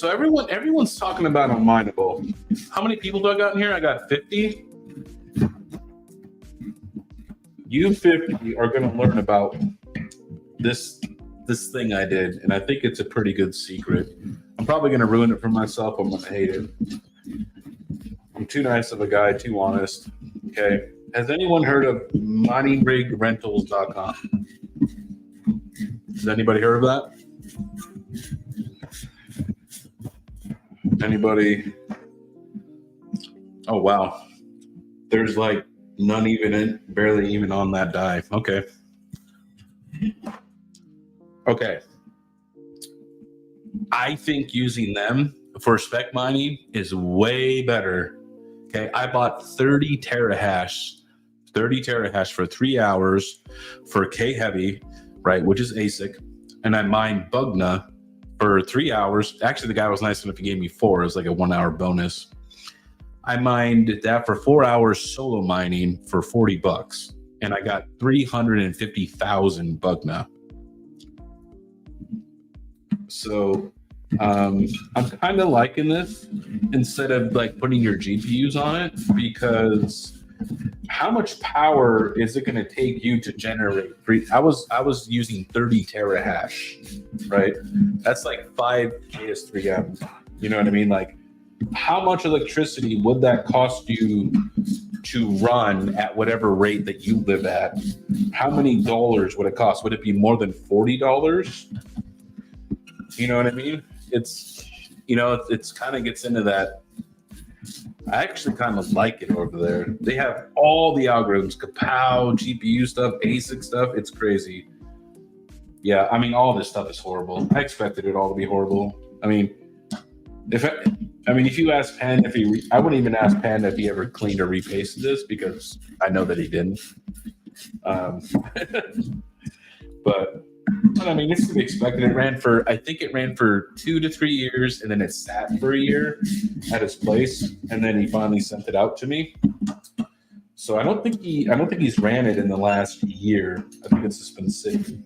So everyone's talking about unmineable. How many people do I got in here? I got 50. You 50 are going to learn about this thing I did, and I think it's a pretty good secret. I'm probably going to ruin it for myself. I'm going to hate it. I'm too nice of a guy, too honest. Okay. Has anyone heard of miningrentals.com? Has anybody heard of that? Anybody? Oh, wow. There's like none even barely even on that die. Okay. Okay. I think using them for spec mining is way better. Okay. I bought 30 terahash for 3 hours for K heavy, right? Which is ASIC. And I mined Bugna for 3 hours. Actually, the guy was nice enough. He gave me 4. It was like a 1 hour bonus. I mined that for 4 hours solo mining for $40, and I got 350,000 Bugna. So I'm kind of liking this instead of like putting your GPUs on it, because how much power is it going to take you to generate? I was using 30 terahash, right? That's like 5 KS3M. You know what I mean? Like, how much electricity would that cost you to run at whatever rate that you live at? How many dollars would it cost? Would it be more than $40? You know what I mean? It's, you know, it's kind of gets into that. I actually kind of like it over there. They have all the algorithms, kapow, GPU stuff, ASIC stuff. It's crazy. Yeah, I mean, all this stuff is horrible. I expected it all to be horrible. I mean, if you ask Panda I wouldn't even ask Panda if he ever cleaned or repasted this, because I know that he didn't. But I mean, it's to be expected. I think it ran for 2 to 3 years, and then it sat for a year at his place, and then he finally sent it out to me. So I don't think he's ran it in the last year. I think it's just been sitting.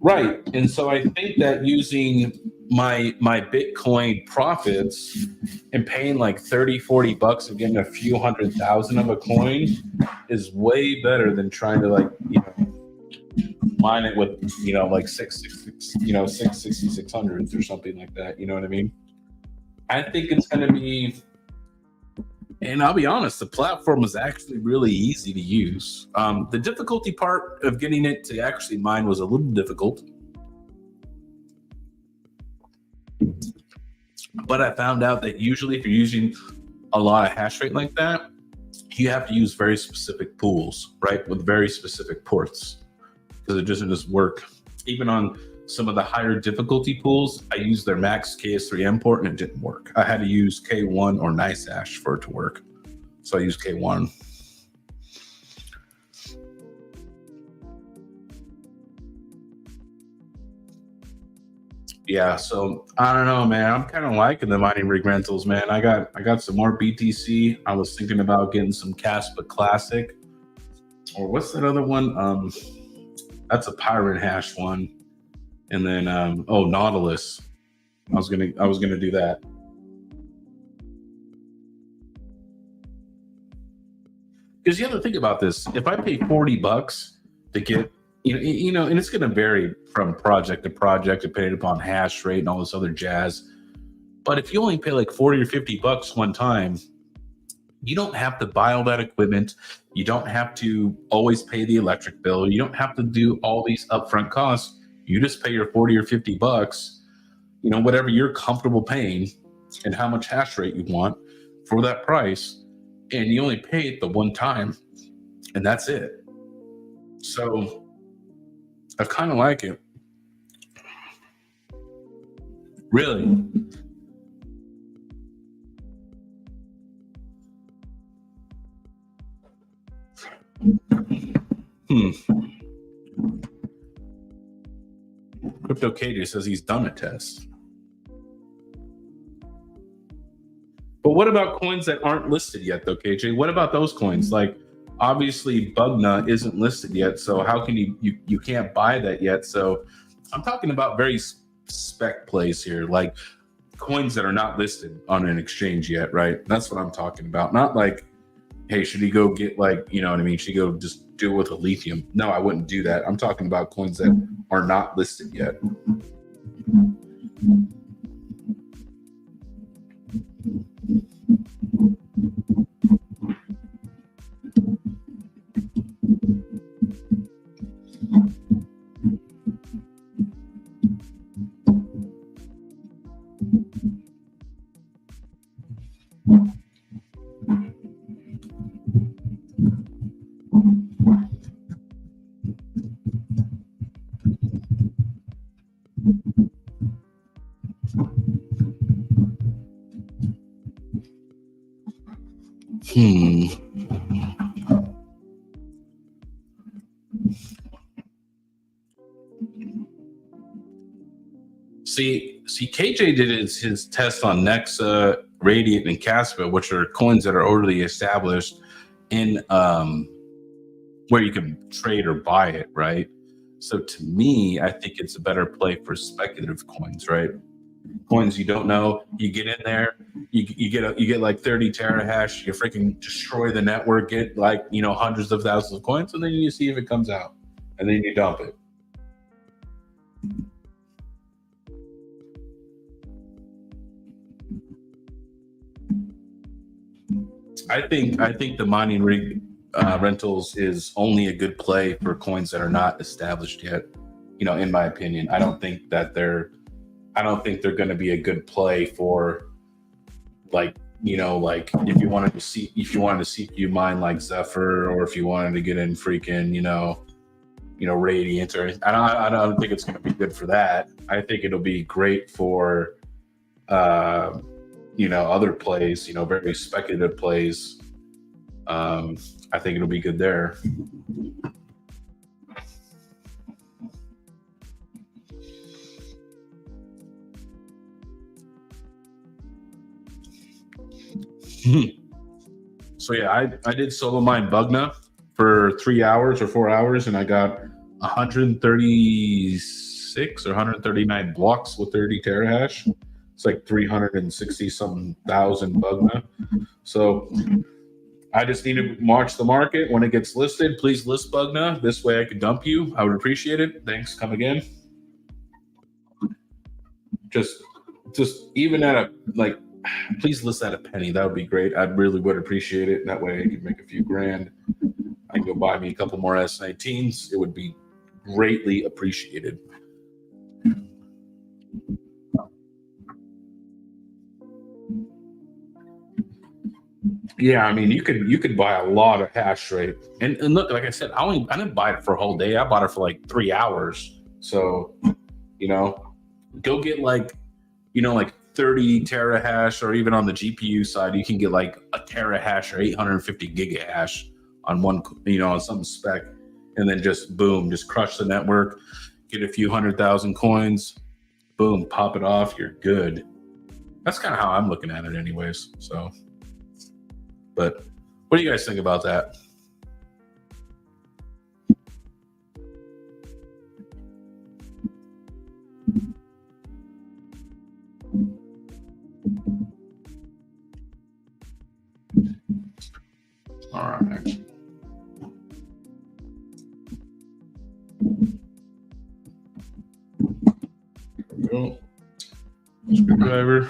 Right. And so I think that using my Bitcoin profits and paying like $30-$40 and getting a few 100,000 of a coin is way better than trying to, like, you know, mine it with, you know, like 66600s or something like that. You know what I mean? I think it's going to be, and I'll be honest, the platform is actually really easy to use. The difficulty part of getting it to actually mine was a little difficult. But I found out that usually if you're using a lot of hash rate like that, you have to use very specific pools, right? With very specific ports, because it doesn't just work. Even on some of the higher difficulty pools, I used their max KS3M port and it didn't work. I had to use K1 or NiceHash for it to work. So I used K1. Yeah, so I don't know, man. I'm kind of liking the mining rig rentals, man. I got some more BTC. I was thinking about getting some Caspa Classic, or what's that other one? That's a Pirate Hash one, and then Nautilus. I was gonna do that. Because you have to think about this. If I pay $40 to get, you know, and it's going to vary from project to project depending upon hash rate and all this other jazz. But if you only pay like $40 or $50 one time, you don't have to buy all that equipment. You don't have to always pay the electric bill. You don't have to do all these upfront costs. You just pay your $40 or $50, you know, whatever you're comfortable paying and how much hash rate you want for that price. And you only pay it the one time, and that's it. So I kind of like it. Really. Crypto Katie says he's done a test. But what about coins that aren't listed yet, though, KJ? What about those coins? Like, obviously Bugna isn't listed yet, so how can you can't buy that yet? So I'm talking about very spec plays here, like coins that are not listed on an exchange yet, right? That's what I'm talking about. Not like, hey, should he go get, like, you know what I mean? Should he go just do it with a lithium? No, I wouldn't do that. I'm talking about coins that are not listed yet. See, KJ did his test on Nexa, Radiant, and Caspa, which are coins that are already established in where you can trade or buy it, right? So to me, I think it's a better play for speculative coins, right? Coins you don't know, you get in there, you get like 30 terahash, you freaking destroy the network, get like, you know, hundreds of thousands of coins, and then you see if it comes out, and then you dump it. I think the mining rig rentals is only a good play for coins that are not established yet. You know, in my opinion, I don't think they're going to be a good play for, like, you know, like if you wanted to CPU mine like Zephyr, or if you wanted to get in freaking, you know, Radiant, or I don't think it's going to be good for that. I think it'll be great for you know, other plays, you know, very speculative plays. I think it'll be good there. So yeah, I did solo mine Bugna for 3 hours or 4 hours, and I got 136 or 139 blocks with 30 terahash. It's like 360 something thousand Bugna. So I just need to watch the market. When it gets listed, please list Bugna. This way I could dump you. I would appreciate it. Thanks. Come again. Just even at a, like, please list at a penny. That would be great. I really would appreciate it. That way I could make a few grand. I can go buy me a couple more S19s. It would be greatly appreciated. Yeah, I mean, you could buy a lot of hash rate, and look, like I said, I didn't buy it for a whole day. I bought it for like 3 hours. So, you know, go get like, you know, like 30 terahash, or even on the GPU side, you can get like a terahash or 850 gigahash on one, you know, on some spec, and then just boom, just crush the network, get a few 100,000 coins, boom, pop it off, you're good. That's kind of how I'm looking at it, anyways. So. But what do you guys think about that? All right. There we go. Screwdriver.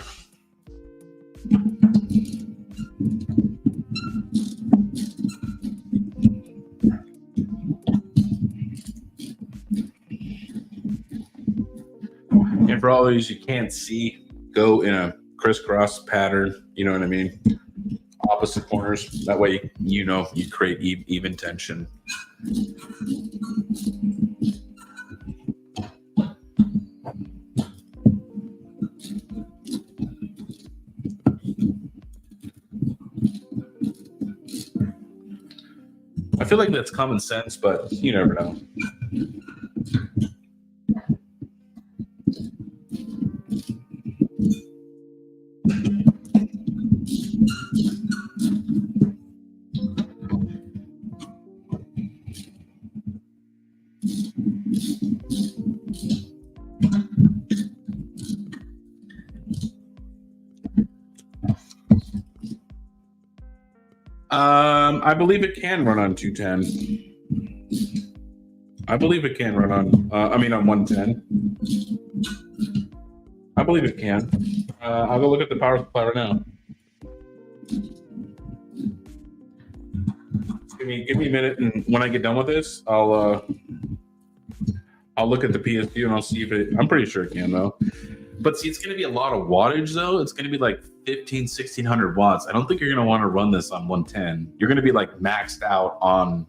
And for all those you can't see, go in a crisscross pattern. You know what I mean? Opposite corners. That way, you know, you create even tension. I feel like that's common sense, but you never know. I believe it can run on 210. I believe it can run on, on 110. I believe it can. I'll go look at the power supply right now. Give me a minute, and when I get done with this, I'll look at the PSU and I'll see if it. I'm pretty sure it can though. But see, it's going to be a lot of wattage though. It's going to be like 1600 watts. I don't think you're going to want to run this on 110. You're going to be like maxed out on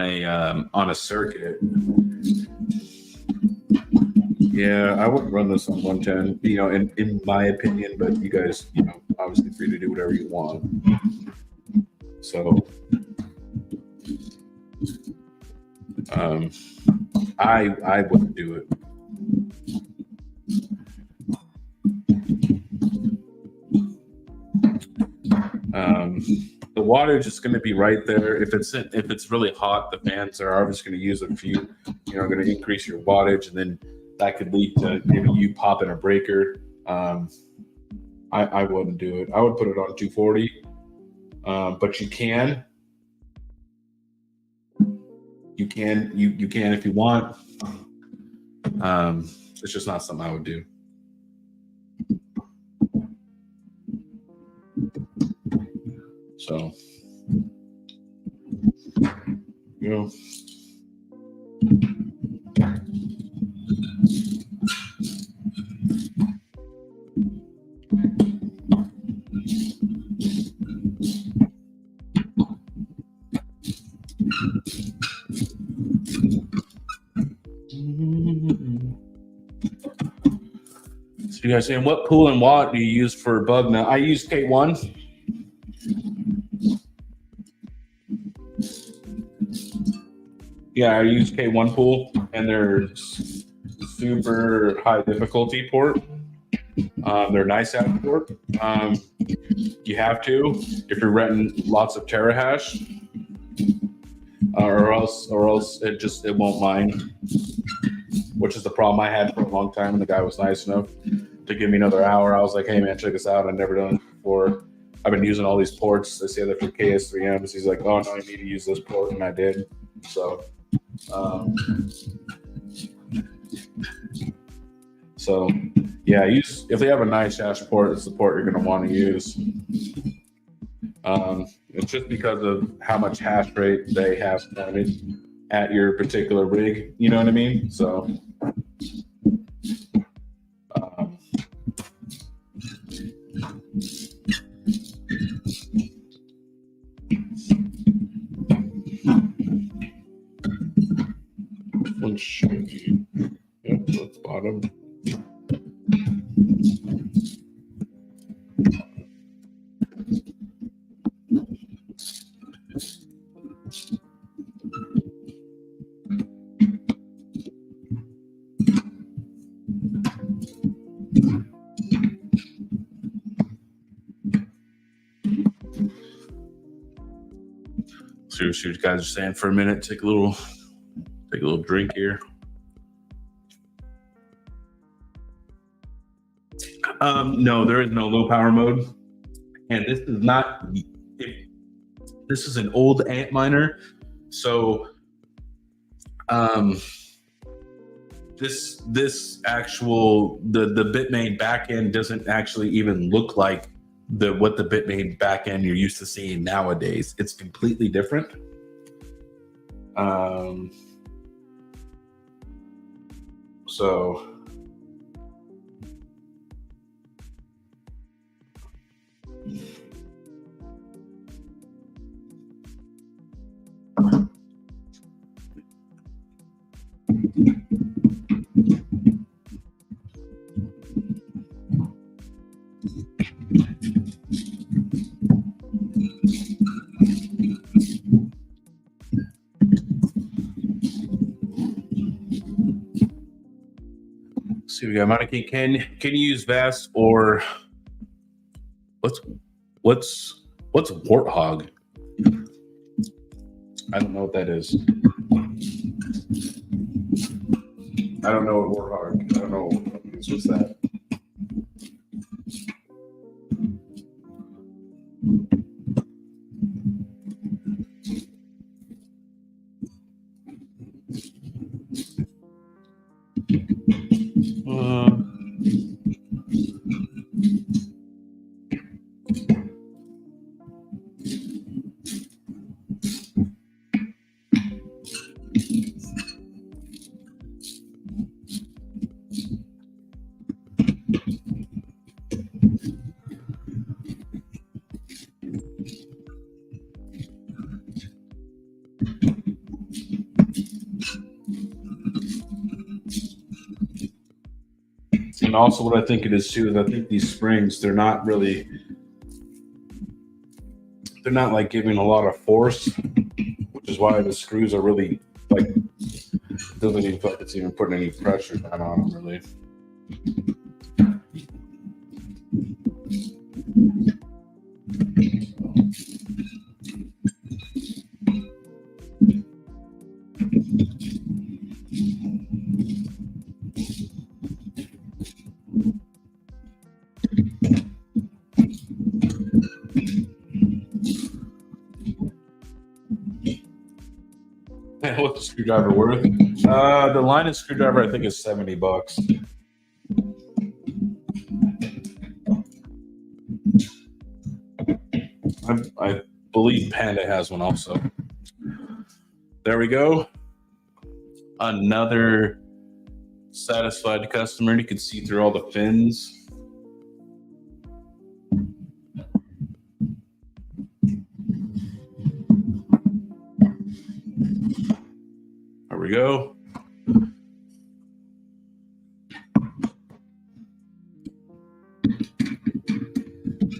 a circuit. Yeah, I wouldn't run this on 110, in my opinion, but you guys, obviously free to do whatever you want. So, I wouldn't do it. The wattage is going to be right there. If it's really hot, the fans are obviously going to use a few, going to increase your wattage, and then that could lead to maybe you popping a breaker. I wouldn't do it. I would put it on 240, but you can if you want. It's just not something I would do. So, So you guys saying, what pool and watt do you use for bug net? I use K1. Yeah, I use K1 pool, and they're super high difficulty port. They're nice out port. You have to if you're renting lots of terahash, or else it won't mine, which is the problem I had for a long time. And the guy was nice enough to give me another hour. I was like, hey man, check this out. I've never done it before. I've been using all these ports. They say they're for KS3Ms. He's like, oh no, you need to use this port, and I did. So. Yeah, if they have a nice hash port, it's the port you're going to want to use. It's just because of how much hash rate they have started at your particular rig. You know what I mean? So. One shaky. Yep, that's bottom. See what you guys are saying for a minute. Take a little drink here. No, there is no low power mode, and this is not. This is an old Antminer, so this actual the Bitmain backend doesn't actually even look like what the Bitmain backend you're used to seeing nowadays. It's completely different. So. See, we got Monica. Can you use VAS or what's Warthog? I don't know what that is. I don't know what Warthog. I don't know what's that. And also what I think it is too is I think these springs, they're not like giving a lot of force, which is why the screws are really like, it doesn't even feel like it's even putting any pressure down on them really. What's the screwdriver worth? The line of screwdriver I think is $70. I believe Panda has one also. There we go. Another satisfied customer. You can see through all the fins. There we go.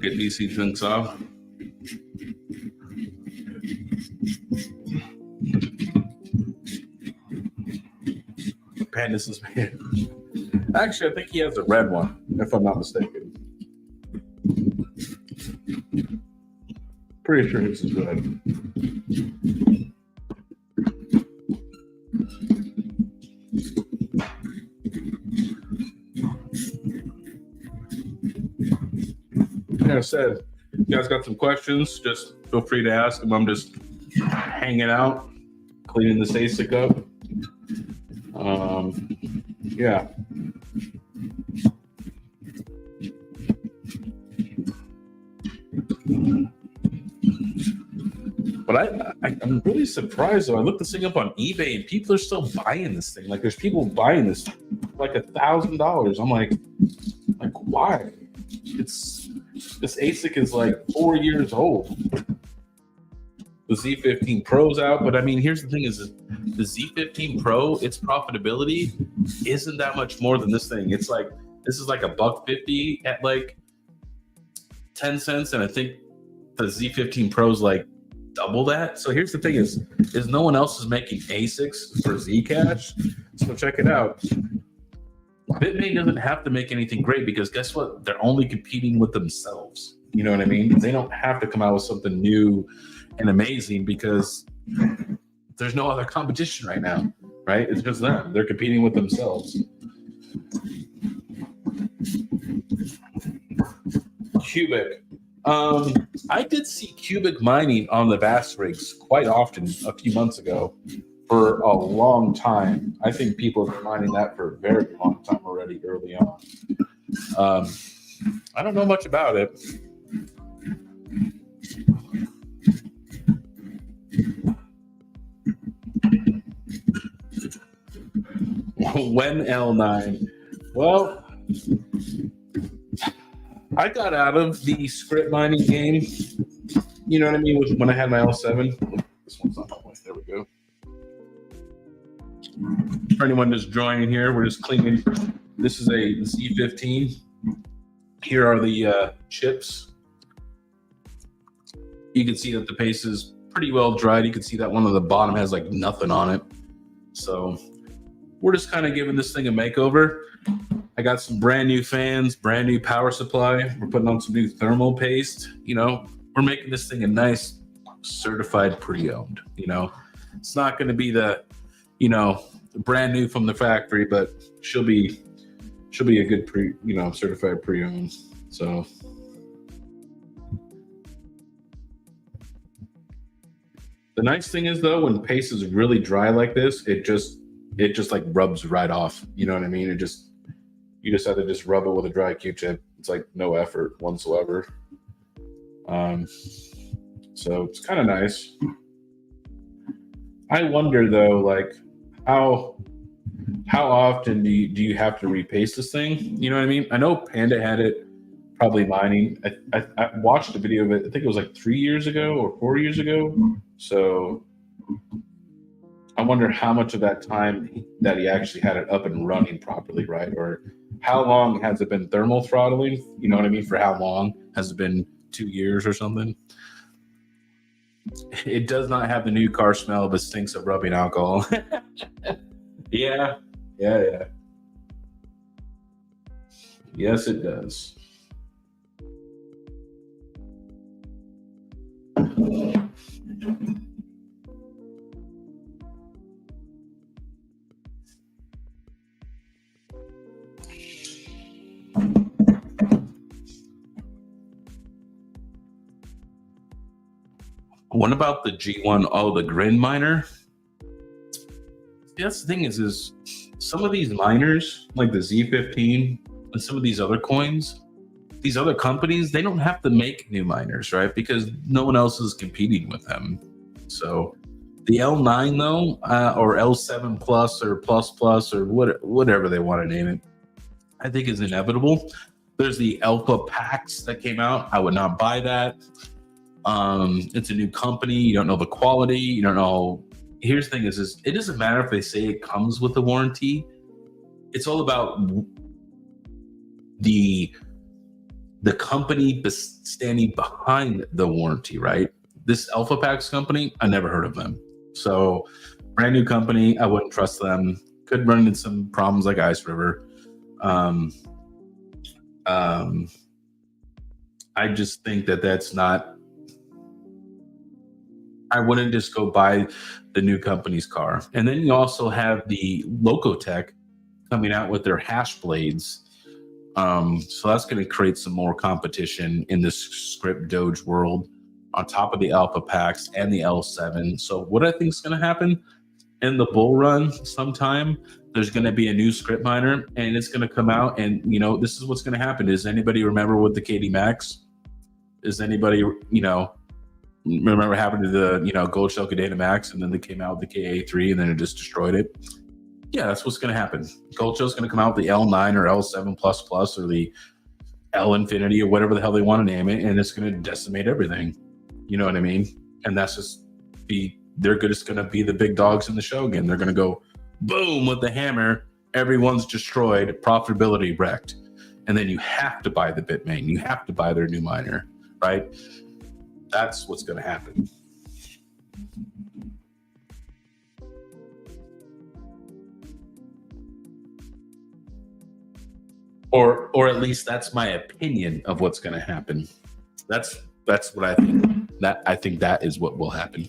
Get these things off. Pandas is actually, I think he has a red one, if I'm not mistaken. Pretty sure his is red. Like I said, you guys got some questions, just feel free to ask them. I'm just hanging out, cleaning this ASIC up. Yeah. But I'm really surprised though. I looked this thing up on eBay and people are still buying this thing. Like there's people buying this like $1,000. I'm like why? This ASIC is like 4 years old. The Z15 Pro's out, but I mean, here's the thing: is the Z15 Pro, its profitability isn't that much more than this thing. It's like this is like $1.50 at like 10 cents, and I think the Z15 Pro is like double that. So here's the thing: is no one else is making ASICs for Zcash. So check it out. Bitmain doesn't have to make anything great because guess what? They're only competing with themselves. You know what I mean? They don't have to come out with something new and amazing because there's no other competition right now, right? It's just them. They're competing with themselves. Cubic. I did see cubic mining on the VAST rigs quite often a few months ago for a long time. I think people have been mining that for a very long time already early on. I don't know much about it. When L9? Well, I got out of the script mining game. You know what I mean? When I had my L7. This one's not my way. There we go. For anyone just joining here, we're just cleaning. This is a Z15. Here are the chips. You can see that the paste is pretty well dried. You can see that one on the bottom has like nothing on it. So we're just kind of giving this thing a makeover. I got some brand new fans, brand new power supply. We're putting on some new thermal paste. You know, we're making this thing a nice certified pre-owned. You know, it's not going to be the, you know, brand new from the factory, but she'll be a good certified pre-owned. So the nice thing is though, when paste is really dry like this, it just like rubs right off. You know what I mean? You just have to just rub it with a dry Q-tip. It's like no effort whatsoever. So it's kind of nice. I wonder though, like how often do you have to repaste this thing? You know what I mean? I know Panda had it probably mining. I watched a video of it. I think it was like 3 years ago or 4 years ago. So I wonder how much of that time that he actually had it up and running properly, right? Or how long has it been thermal throttling? You know what I mean? For how long? Has it been 2 years or something? It does not have the new car smell, but stinks of rubbing alcohol. Yeah. Yes, it does. What about the G1? Oh, the Grin miner. That's the thing is some of these miners, like the Z15 and some of these other coins, these other companies, they don't have to make new miners, right? Because no one else is competing with them. So the L9 though, or L7 plus or plus or whatever they want to name it, I think is inevitable. There's the Alpha packs that came out. I would not buy that. It's a new company. You don't know the quality. You don't know. Here's the thing is it doesn't matter if they say it comes with a warranty. It's all about the company standing behind the warranty, right? This Alpha Packs company, I never heard of them. So brand new company, I wouldn't trust them. Could run into some problems like Ice River. I just think that's not. I wouldn't just go buy the new company's car. And then you also have the Locotech coming out with their hash blades. So that's going to create some more competition in this script Doge world on top of the Alpha Packs and the L7. So what I think is going to happen in the bull run sometime, there's going to be a new script miner and it's going to come out. And, this is what's going to happen. Does anybody remember with the KD Max? Does anybody, remember what happened to the Gold Shell Cadena Max, and then they came out with the KA3 and then it just destroyed it? Yeah, that's what's going to happen. Gold Shell's going to come out with the L9 or L7 plus plus or the L Infinity or whatever the hell they want to name it, and it's going to decimate everything. You know what I mean? And that's just they're just going to be the big dogs in the show again. They're going to go boom with the hammer. Everyone's destroyed, profitability wrecked, and then you have to buy the Bitmain. You have to buy their new miner, right? That's what's going to happen. Or at least that's my opinion of what's going to happen. That's what I think. I think that is what will happen.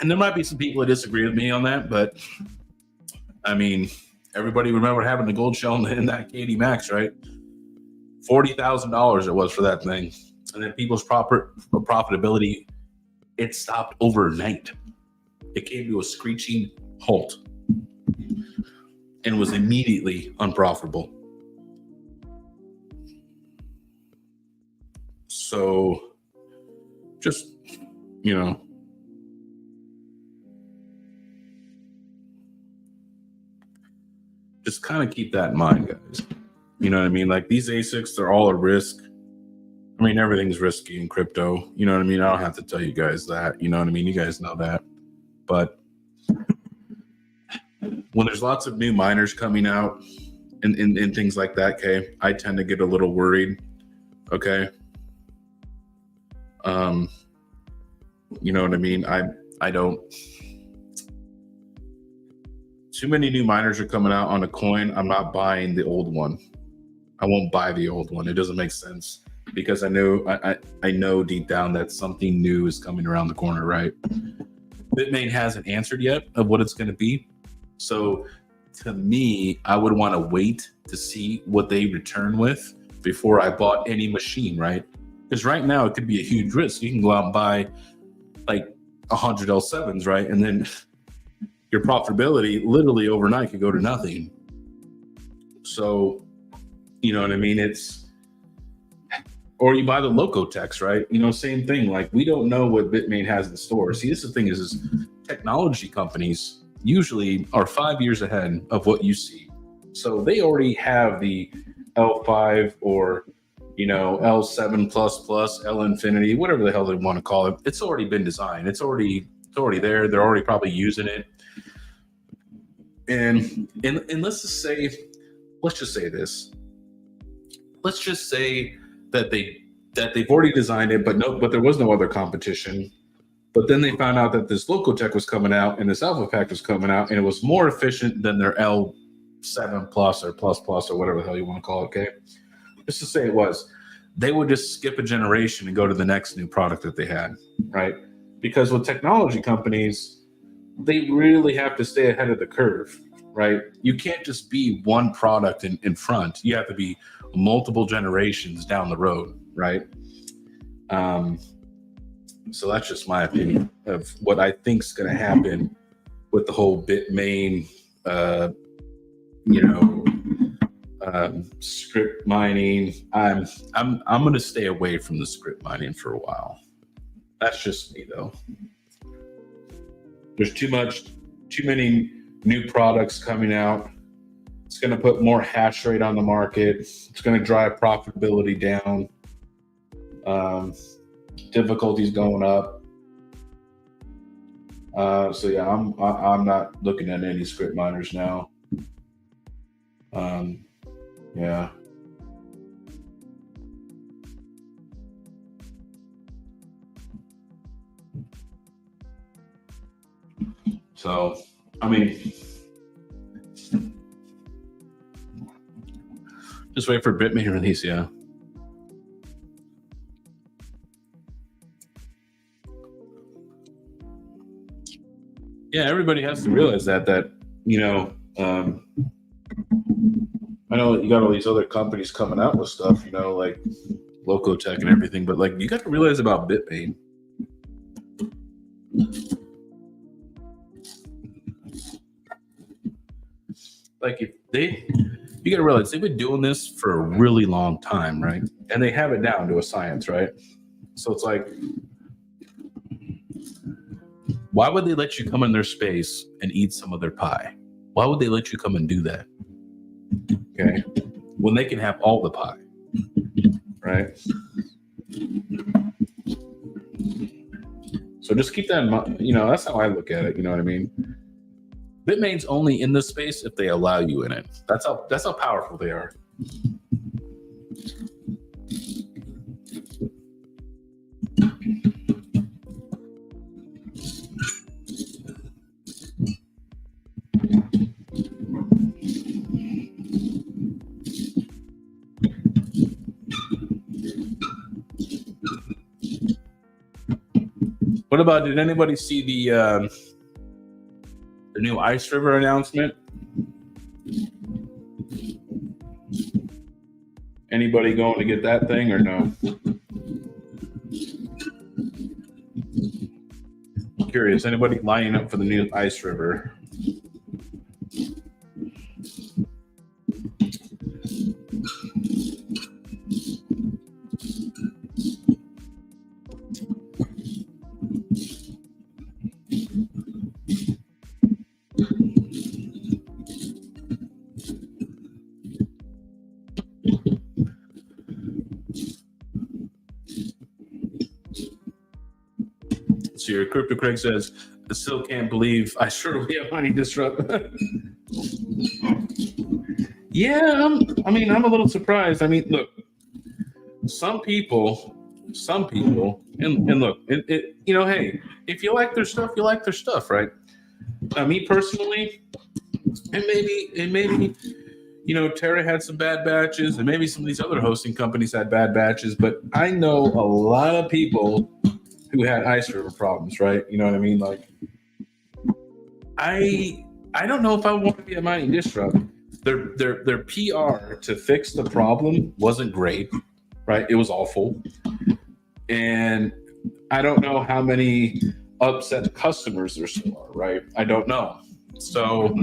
And there might be some people that disagree with me on that, but I mean, everybody remember having the gold shell in that KD Max, right? $40,000 it was for that thing. And then people's profitability, it stopped overnight. It came to a screeching halt and was immediately unprofitable. So just, just kind of keep that in mind, guys. You know what I mean? Like these ASICs, they're all a risk. I mean, everything's risky in crypto. You know what I mean? I don't have to tell you guys that. You know what I mean? You guys know that. But when there's lots of new miners coming out and things like that, okay, I tend to get a little worried. Okay. You know what I mean? I don't. Too many new miners are coming out on a coin. I'm not buying the old one. I won't buy the old one. It doesn't make sense because I know deep down that something new is coming around the corner, right? Bitmain hasn't answered yet of what it's going to be. So to me, I would want to wait to see what they return with before I bought any machine, right? Because right now it could be a huge risk. You can go out and buy like 100 L7s, right? And then your profitability literally overnight could go to nothing. So, you know what I mean? Or you buy the Locotex, right? You know, same thing. Like, we don't know what Bitmain has in store. See, this is the thing is technology companies usually are 5 years ahead of what you see. So they already have the L5 or, you know, L7++, L Infinity, whatever the hell they want to call it. It's already been designed. It's already there. They're already probably using it. And let's just say this. Let's just say that they've already designed it, but there was no other competition. But then they found out that this Locotech was coming out and this Alpha Pack was coming out, and it was more efficient than their L7 Plus or Plus or whatever the hell you want to call it. Okay, just to say it was, they would just skip a generation and go to the next new product that they had, right? Because with technology companies, they really have to stay ahead of the curve, right? You can't just be one product in front. You have to be multiple generations down the road, right? So that's just my opinion of what I think is going to happen with the whole Bitmain, script mining. I'm going to stay away from the script mining for a while. That's just me, though. There's too many new products coming out. It's going to put more hash rate on the market. It's going to drive profitability down. Difficulties going up. So yeah, I'm not looking at any script miners now. Yeah. So, I mean, just wait for Bitmain release, yeah. Yeah, everybody has to realize that you know, I know you got all these other companies coming out with stuff, you know, like Locotech and everything, but like, you got to realize about Bitmain. Like, you got to realize they've been doing this for a really long time, right? And they have it down to a science, right? So it's like, why would they let you come in their space and eat some of their pie? Why would they let you come and do that? Okay. When they can have all the pie, right? So just keep that in mind. You know, that's how I look at it. You know what I mean? Bitmain's only in this space if they allow you in it. That's how powerful they are. What about, did anybody see the new Ice River announcement? Anybody going to get that thing or no? Curious. Anybody lining up for the new Ice River? So your Crypto Craig says, I still can't believe I sure we have money disrupt. Yeah, I'm a little surprised. I mean, look, some people, and look, it you know, hey, if you like their stuff, you like their stuff, right? Me personally, and maybe, you know, Terra had some bad batches, and maybe some of these other hosting companies had bad batches, but I know a lot of people who had Ice River problems, right? You know what I mean? Like, I don't know if I want to be a mining disrupt. Their PR to fix the problem wasn't great, right? It was awful, and I don't know how many upset customers there still are, right? I don't know. So,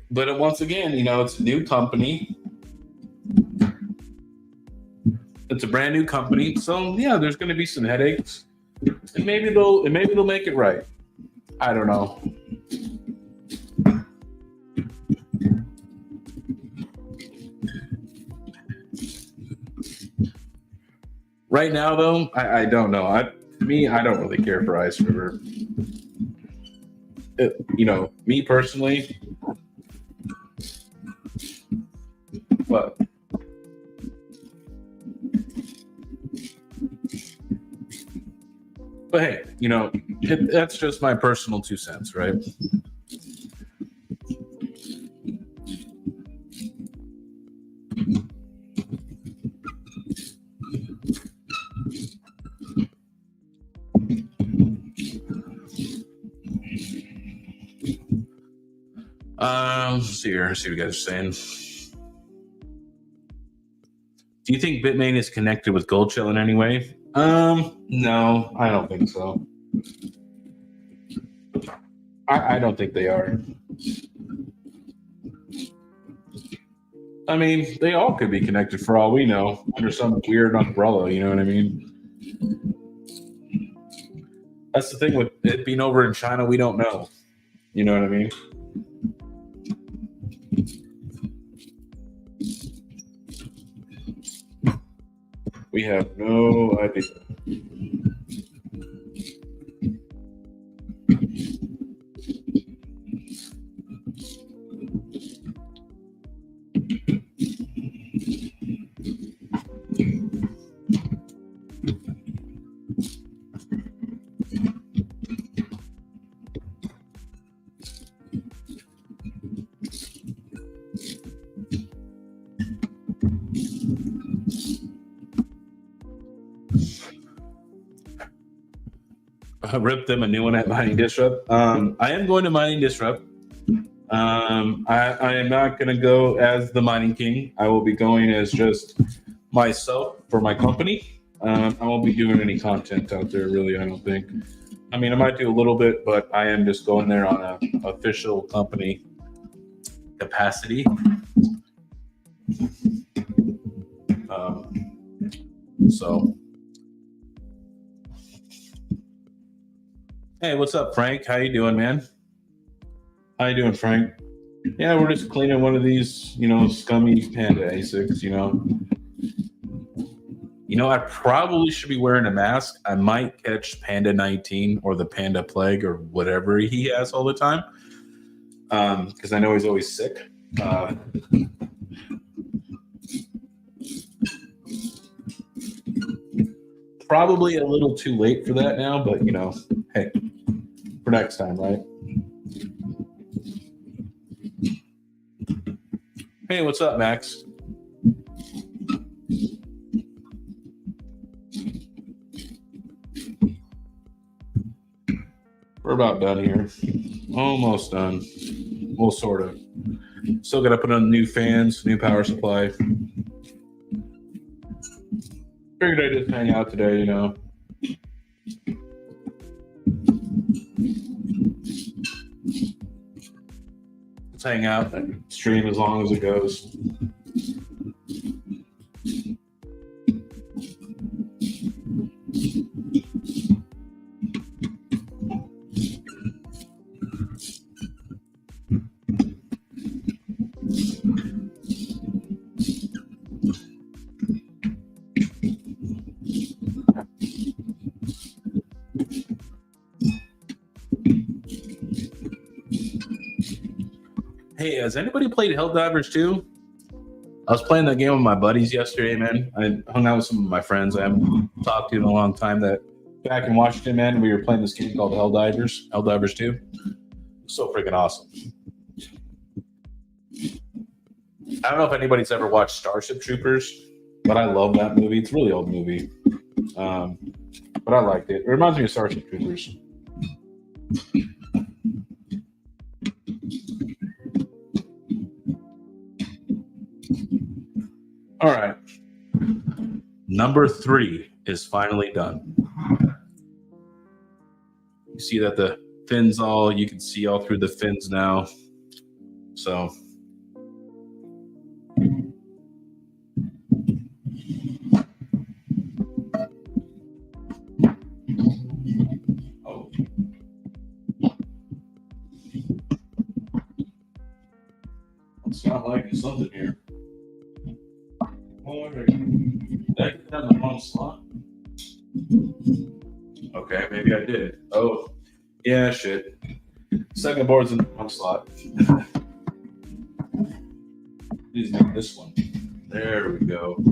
but once again, it's a new company. It's a brand new company, so yeah, there's going to be some headaches, and maybe they'll make it right. I don't know. Right now, though, I don't know. I don't really care for Ice River. Me personally, but hey, that's just my personal 2 cents, right? Let's see here. Let's see what you guys are saying. Do you think Bitmain is connected with Goldshell in any way? No, I don't think so. I don't think they are. I mean, they all could be connected for all we know under some weird umbrella. You know what I mean? That's the thing with it being over in China. We don't know. You know what I mean? We have no idea. Rip them a new one at Mining Disrupt. I am going to Mining Disrupt. I am not going to go as the Mining King. I will be going as just myself for my company. I won't be doing any content out there, really, I don't think. I mean, I might do a little bit, but I am just going there on an official company capacity. So... Hey, what's up, Frank? How you doing, man? How you doing, Frank? Yeah, we're just cleaning one of these, scummy Panda ASICs, I probably should be wearing a mask. I might catch Panda 19 or the Panda Plague or whatever he has all the time. Because I know he's always sick. Probably a little too late for that now, but, hey. For next time, right? Hey, what's up, Max? We're about done here. Almost done. Well, sort of. Still got to put on new fans, new power supply. Figured I'd just hang out today, Let's hang out and stream as long as it goes. Hey, has anybody played Helldivers 2? I was playing that game with my buddies yesterday, man. I hung out with some of my friends I haven't talked to in a long time that back in Washington, man. We were playing this game called Helldivers 2. So freaking awesome. I don't know if anybody's ever watched Starship Troopers, but I love that movie. It's a really old movie. but I liked it. It reminds me of Starship Troopers. All right. Number 3 is finally done. You see that the fins you can see all through the fins now. So it's not like something here. Did I get that in the wrong slot? Okay, maybe I did. Oh, yeah, shit. Second board's in the wrong slot. Please make this one. There we go.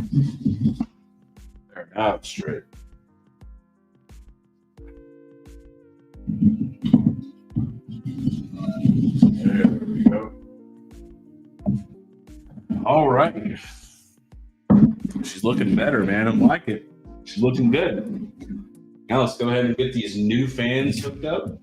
There, now it's straight. There we go. All right. She's looking better, man. I like it. She's looking good. Now let's go ahead and get these new fans hooked up.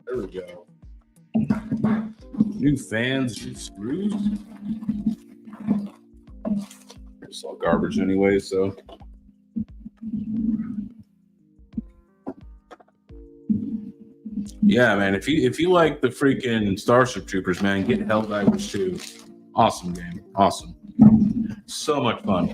There we go. New fans, new screws. It's all garbage anyway, so. Yeah, man. If you like the freaking Starship Troopers, man, get Helldivers 2. Awesome game. Awesome. So much fun.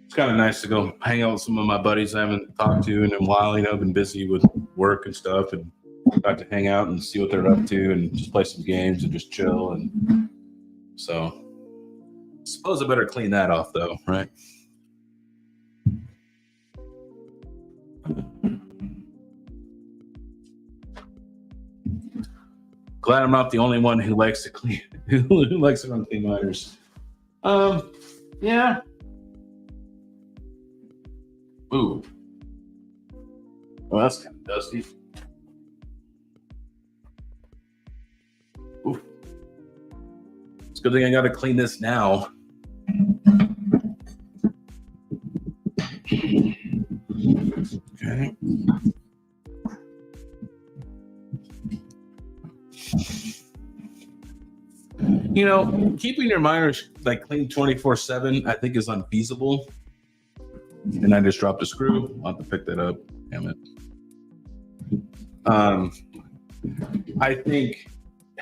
It's kind of nice to go hang out with some of my buddies I haven't talked to in a while. You know, I've been busy with work and stuff, and got to hang out and see what they're up to and just play some games and just chill. And so, I suppose I better clean that off, though, right? Glad I'm not the only one who likes to clean, who likes to run clean miners. Yeah. Ooh. Well, that's kind of dusty. Ooh. It's a good thing I got to clean this now. Okay. You know, keeping your miners like clean 24/7, I think is unfeasible. And I just dropped a screw. I'll have to pick that up. Damn it. I think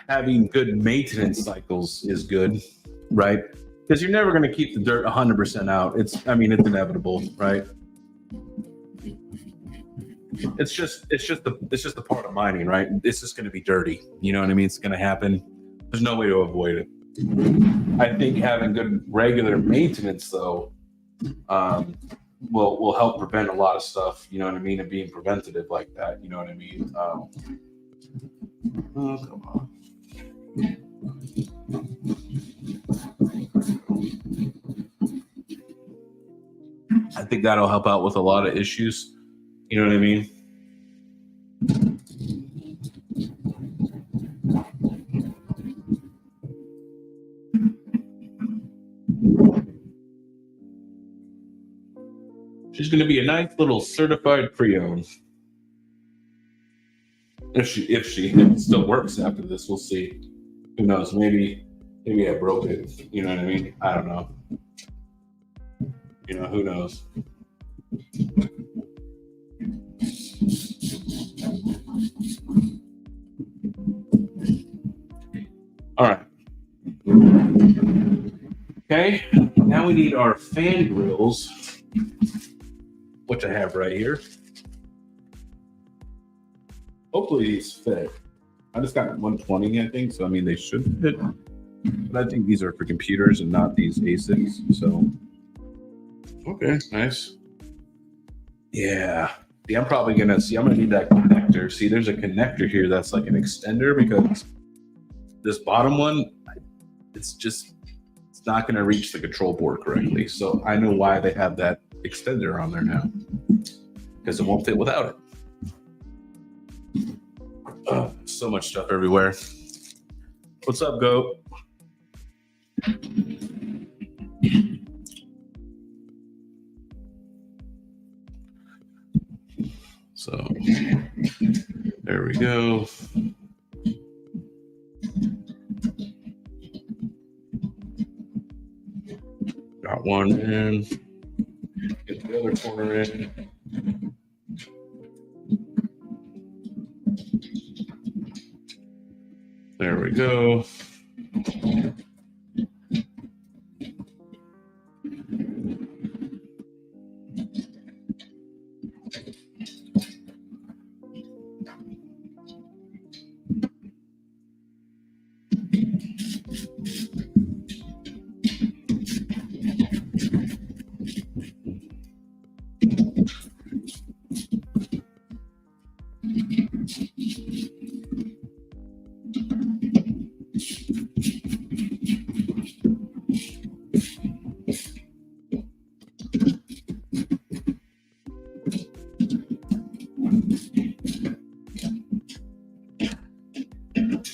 having good maintenance cycles is good, right? Because you're never going to keep the dirt 100% out. It's inevitable, right? It's just the part of mining, right? It's just going to be dirty. You know what I mean? It's going to happen. There's no way to avoid it. I think having good regular maintenance, though, will help prevent a lot of stuff. You know what I mean? And being preventative like that. You know what I mean? Oh, come on. I think that'll help out with a lot of issues. You know what I mean? She's going to be a nice little certified pre-owned. If she still works after this, we'll see. Who knows? Maybe I broke it. You know what I mean? I don't know. You know, who knows? All right. Okay. Now we need our fan grills, which I have right here. Hopefully these fit. I just got 120, I think, so I mean they should fit. But I think these are for computers and not these ASICs. So okay, nice. Yeah. I'm probably gonna need that connector. See, there's a connector here that's like an extender, because this bottom one, it's not going to reach the control board correctly. So I know why they have that extender on there now, because it won't fit without it. So much stuff everywhere. What's up, Goat? So there we go. Got one in. Get the other corner in. There we go.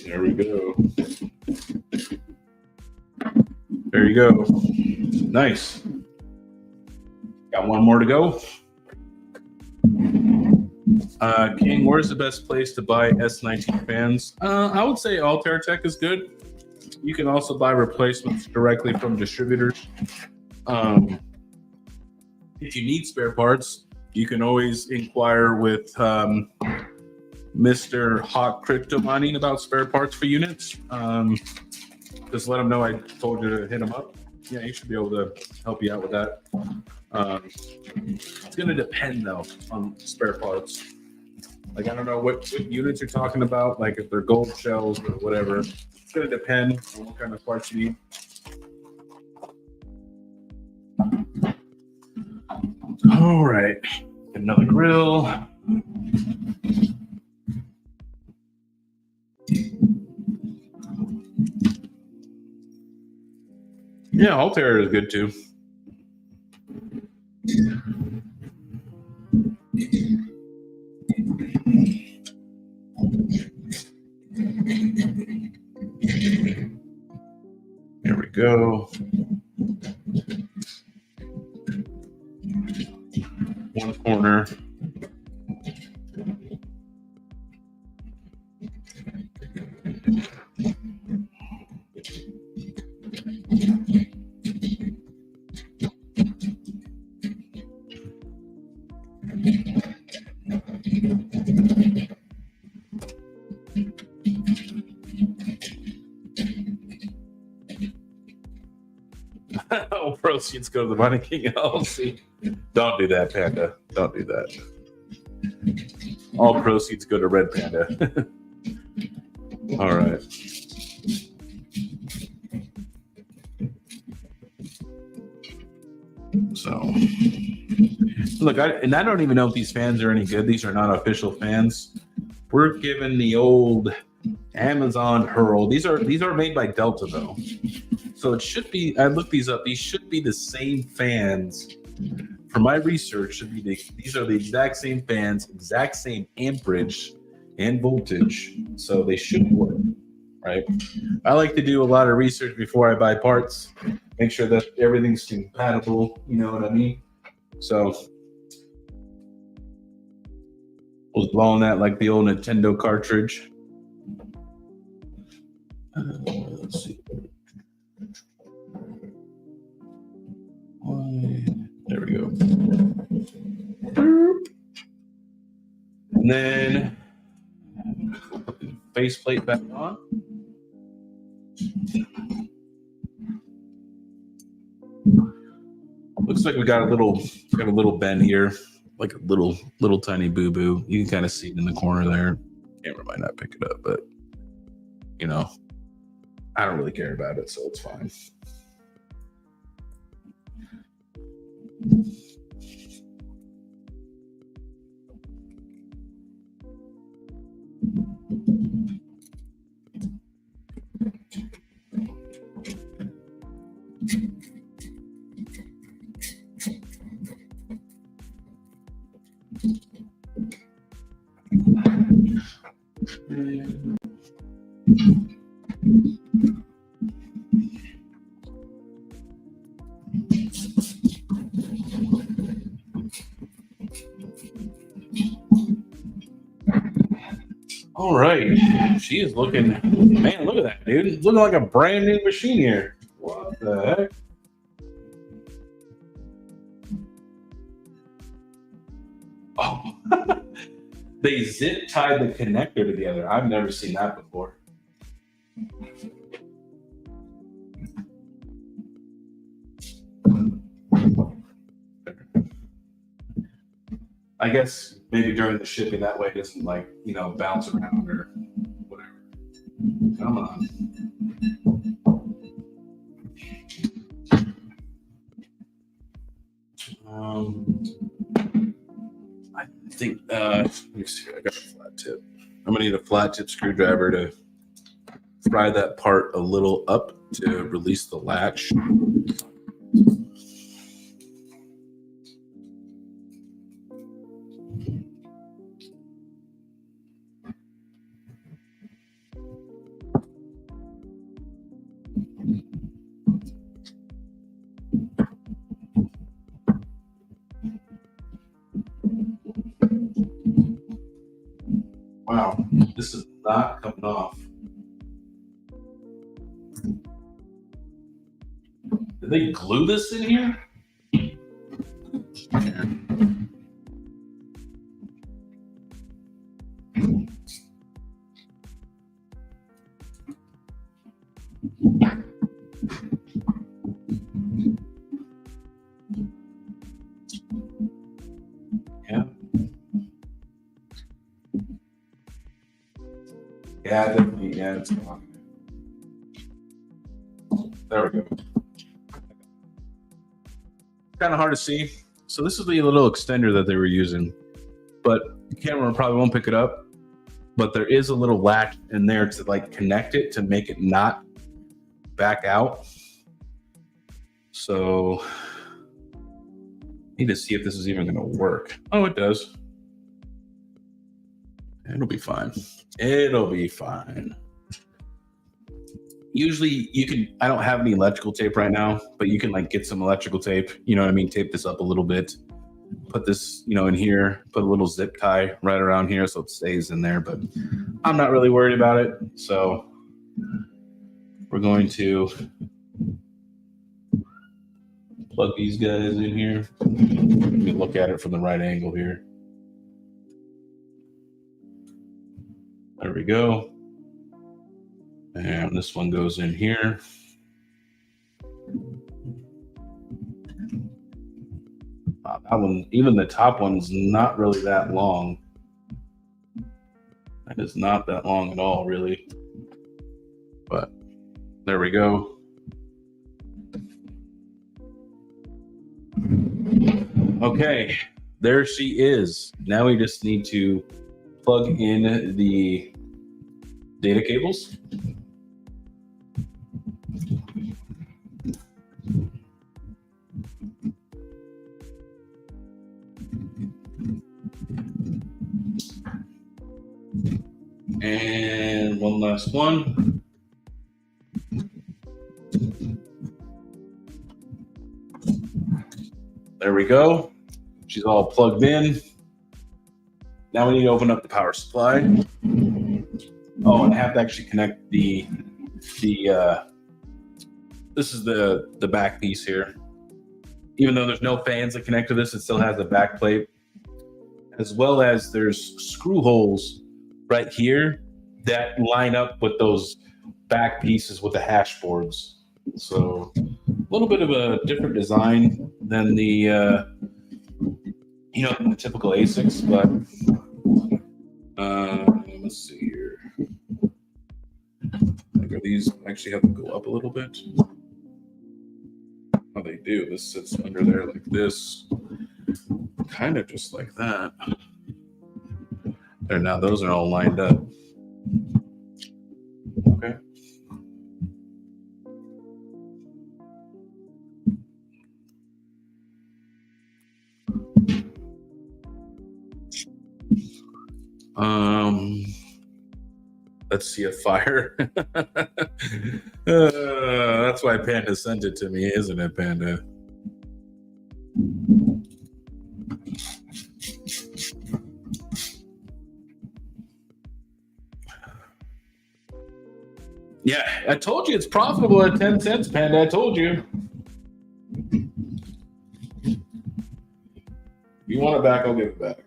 There we go. There you go. Nice. Got one more to go. KiiNG, where's the best place to buy S19 fans? I would say Altair Tech is good. You can also buy replacements directly from distributors. If you need spare parts, you can always inquire with Mr. Hawk Crypto Mining about spare parts for units. Just let him know I told you to hit him up. Yeah, he should be able to help you out with that. It's going to depend, though, on spare parts. Like, I don't know what units you're talking about, like if they're gold shells or whatever. It's going to depend on what kind of parts you need. All right, another grill. Yeah, Altair is good too. There we go. One corner. All proceeds go to the Money King LLC. Don't do that, Panda. Don't do that. All proceeds go to Red Panda. All right. So, look, I don't even know if these fans are any good. These are not official fans. We're given the old Amazon Hurl. These are made by Delta, though. So it should be, I looked these up, these should be the same fans. For my research, these are the exact same fans, exact same amperage and voltage. So they should work, right? I like to do a lot of research before I buy parts, make sure that everything's compatible, you know what I mean? So I was blowing that like the old Nintendo cartridge. Let's see. There we go. And then faceplate back on. Looks like we got a little bend here, like a little tiny boo-boo. You can kind of see it in the corner there. Camera might not pick it up, but you know, I don't really care about it, so it's fine. All right. She is looking, man, look at that, dude. It's looking like a brand new machine here. What the heck? Oh, they zip tied the connector together. I've never seen that before. I guess maybe during the shipping, that way it doesn't like, bounce around or whatever. Come on. I think, let me see, I got a flat tip. I'm gonna need a flat tip screwdriver to pry that part a little up to release the latch. Wow, this is not coming off. Did they glue this in here? Yeah, definitely. Yeah, it's gone. There we go. Kind of hard to see. So this is the little extender that they were using, but the camera probably won't pick it up. But there is a little latch in there to like connect it to make it not back out. So need to see if this is even going to work. Oh, it does. It'll be fine. It'll be fine. Usually you can, I don't have any electrical tape right now, but you can like get some electrical tape, you know what I mean? Tape this up a little bit, put this, in here, put a little zip tie right around here so it stays in there, but I'm not really worried about it. So we're going to plug these guys in here. Let me look at it from the right angle here. There we go. And this one goes in here. That one, even the top one's not really that long. That is not that long at all, really. But there we go. Okay, there she is. Now we just need to plug in the data cables. And one last one. There we go. She's all plugged in. Now we need to open up the power supply. Oh, and I have to actually connect the this is the back piece here. Even though there's no fans that connect to this, it still has a back plate, as well as there's screw holes right here that line up with those back pieces with the hash boards. So a little bit of a different design than the the typical ASICs, but let's see here. Like, these actually have to go up a little bit? Oh, they do. This sits under there like this, kind of just like that. There, now those are all lined up. Okay. Let's see a fire. That's why Panda sent it to me, isn't it, Panda? Yeah, I told you it's profitable at 10 cents, Panda. I told you. You want it back, I'll give it back.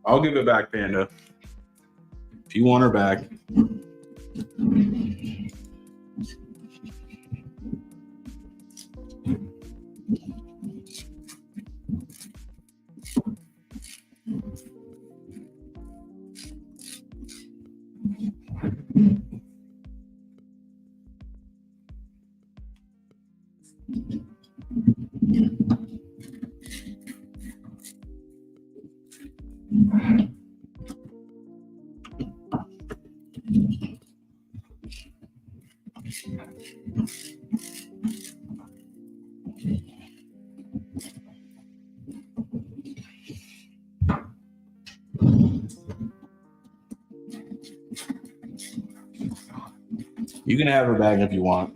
I'll give it back, Panda. If you want her back. You can have her back if you want.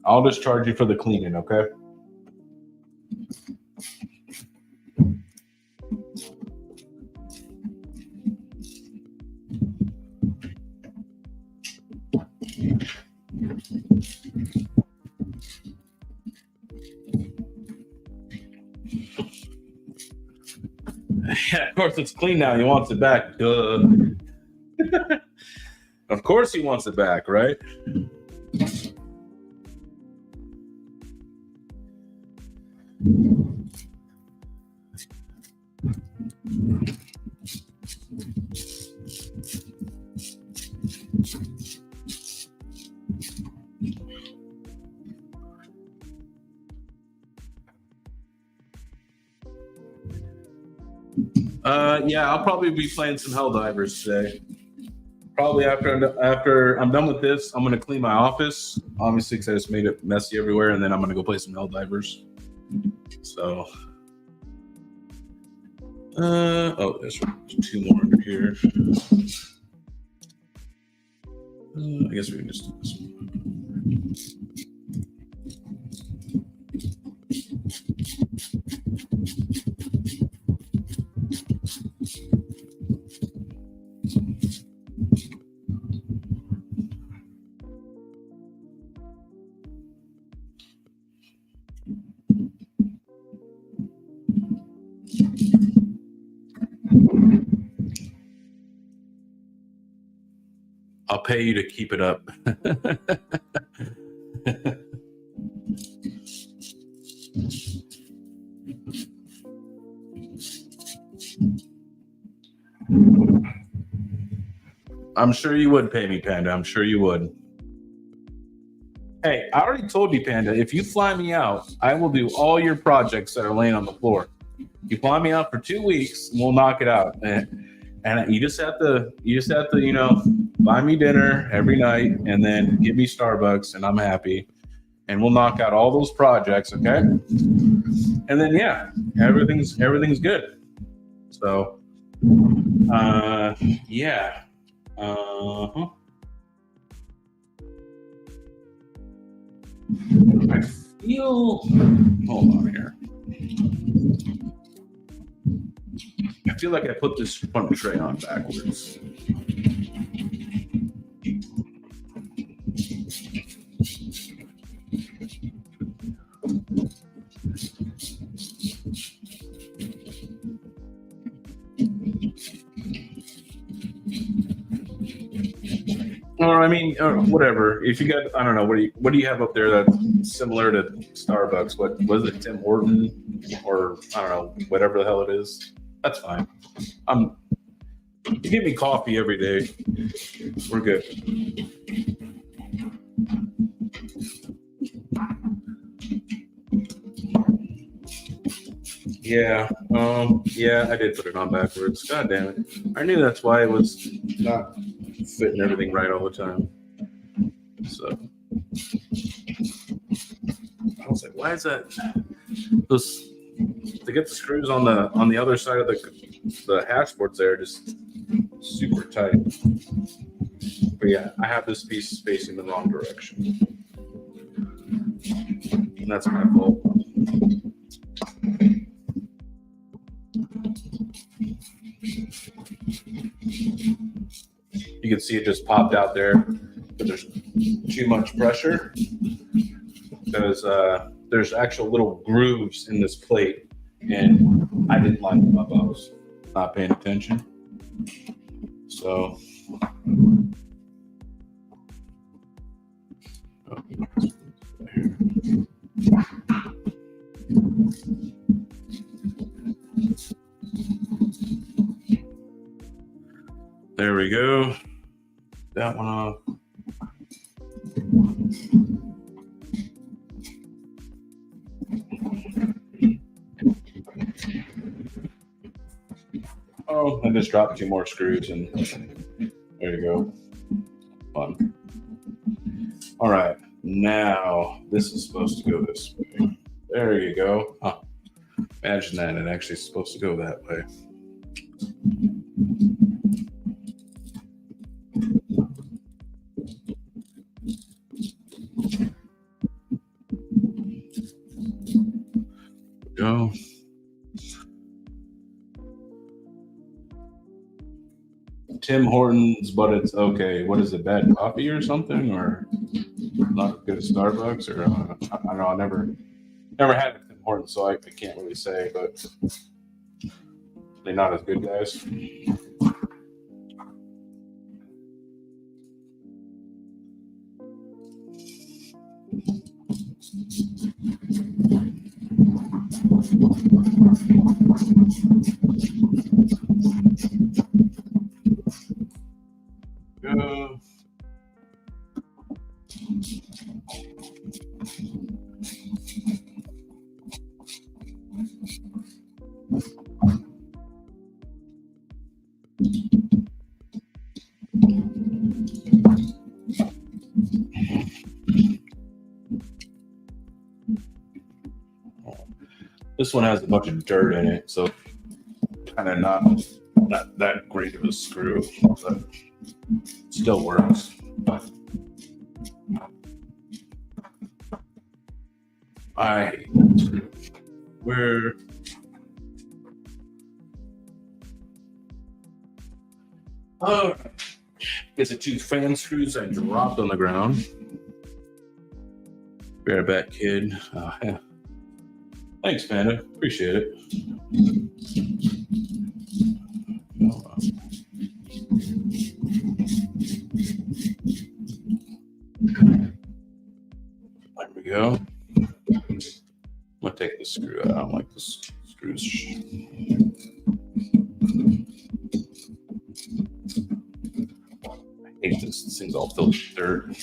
I'll just charge you for the cleaning, okay? Yeah, of course it's clean now. He wants it back. Duh. Of course he wants it back, right? Yeah, I'll probably be playing some Helldivers today. Probably after I'm done with this, I'm gonna clean my office. Obviously, because I just made it messy everywhere, and then I'm gonna go play some Helldivers. So, oh, there's 2 more under here. I guess we can just do this one. I'll pay you to keep it up. I'm sure you would pay me, Panda. I'm sure you would. Hey, I already told you, Panda, if you fly me out, I will do all your projects that are laying on the floor. You fly me out for 2 weeks, and we'll knock it out. And you just have to, you know, buy me dinner every night and then give me Starbucks, and I'm happy. And we'll knock out all those projects, okay? And then yeah, everything's good. So, yeah. I feel. Hold on here. I feel like I put this front tray on backwards. Or I mean, or whatever. If you got, I don't know, what do you have up there that's similar to Starbucks? What was it, Tim Horton, or I don't know, whatever the hell it is? That's fine. You give me coffee every day. We're good. Yeah. Yeah, I did put it on backwards. God damn it. I knew that's why it was not fitting everything right all the time. So I was like, why is that? Those, to get the screws on the other side of the hashboards there, just super tight. But yeah, I have this piece facing the wrong direction. And that's my fault. You can see it just popped out there, but there's too much pressure because there's actual little grooves in this plate, and I didn't line them up. I was not paying attention. So there we go. That one off. Oh, I just dropped 2 more screws, and there you go. Fun. All right, now this is supposed to go this way. There you go. Huh. Imagine that it actually is supposed to go that way. Go. Tim Hortons, but it's okay. What is it? Bad coffee or something, or not as good as Starbucks, or I don't know. I never had a Tim Hortons, so I can't really say. But they're not as good, guys. Go. This one has a bunch of dirt in it, so kind of not that great of a screw, but still works. I hate that screw. Where it's a 2 fan screws I dropped on the ground. Be right back, kid. Yeah. Thanks, Panda. Appreciate it. There we go. I'm gonna take this screw out. I don't like this screws. I hate this. This thing's all filled with dirt.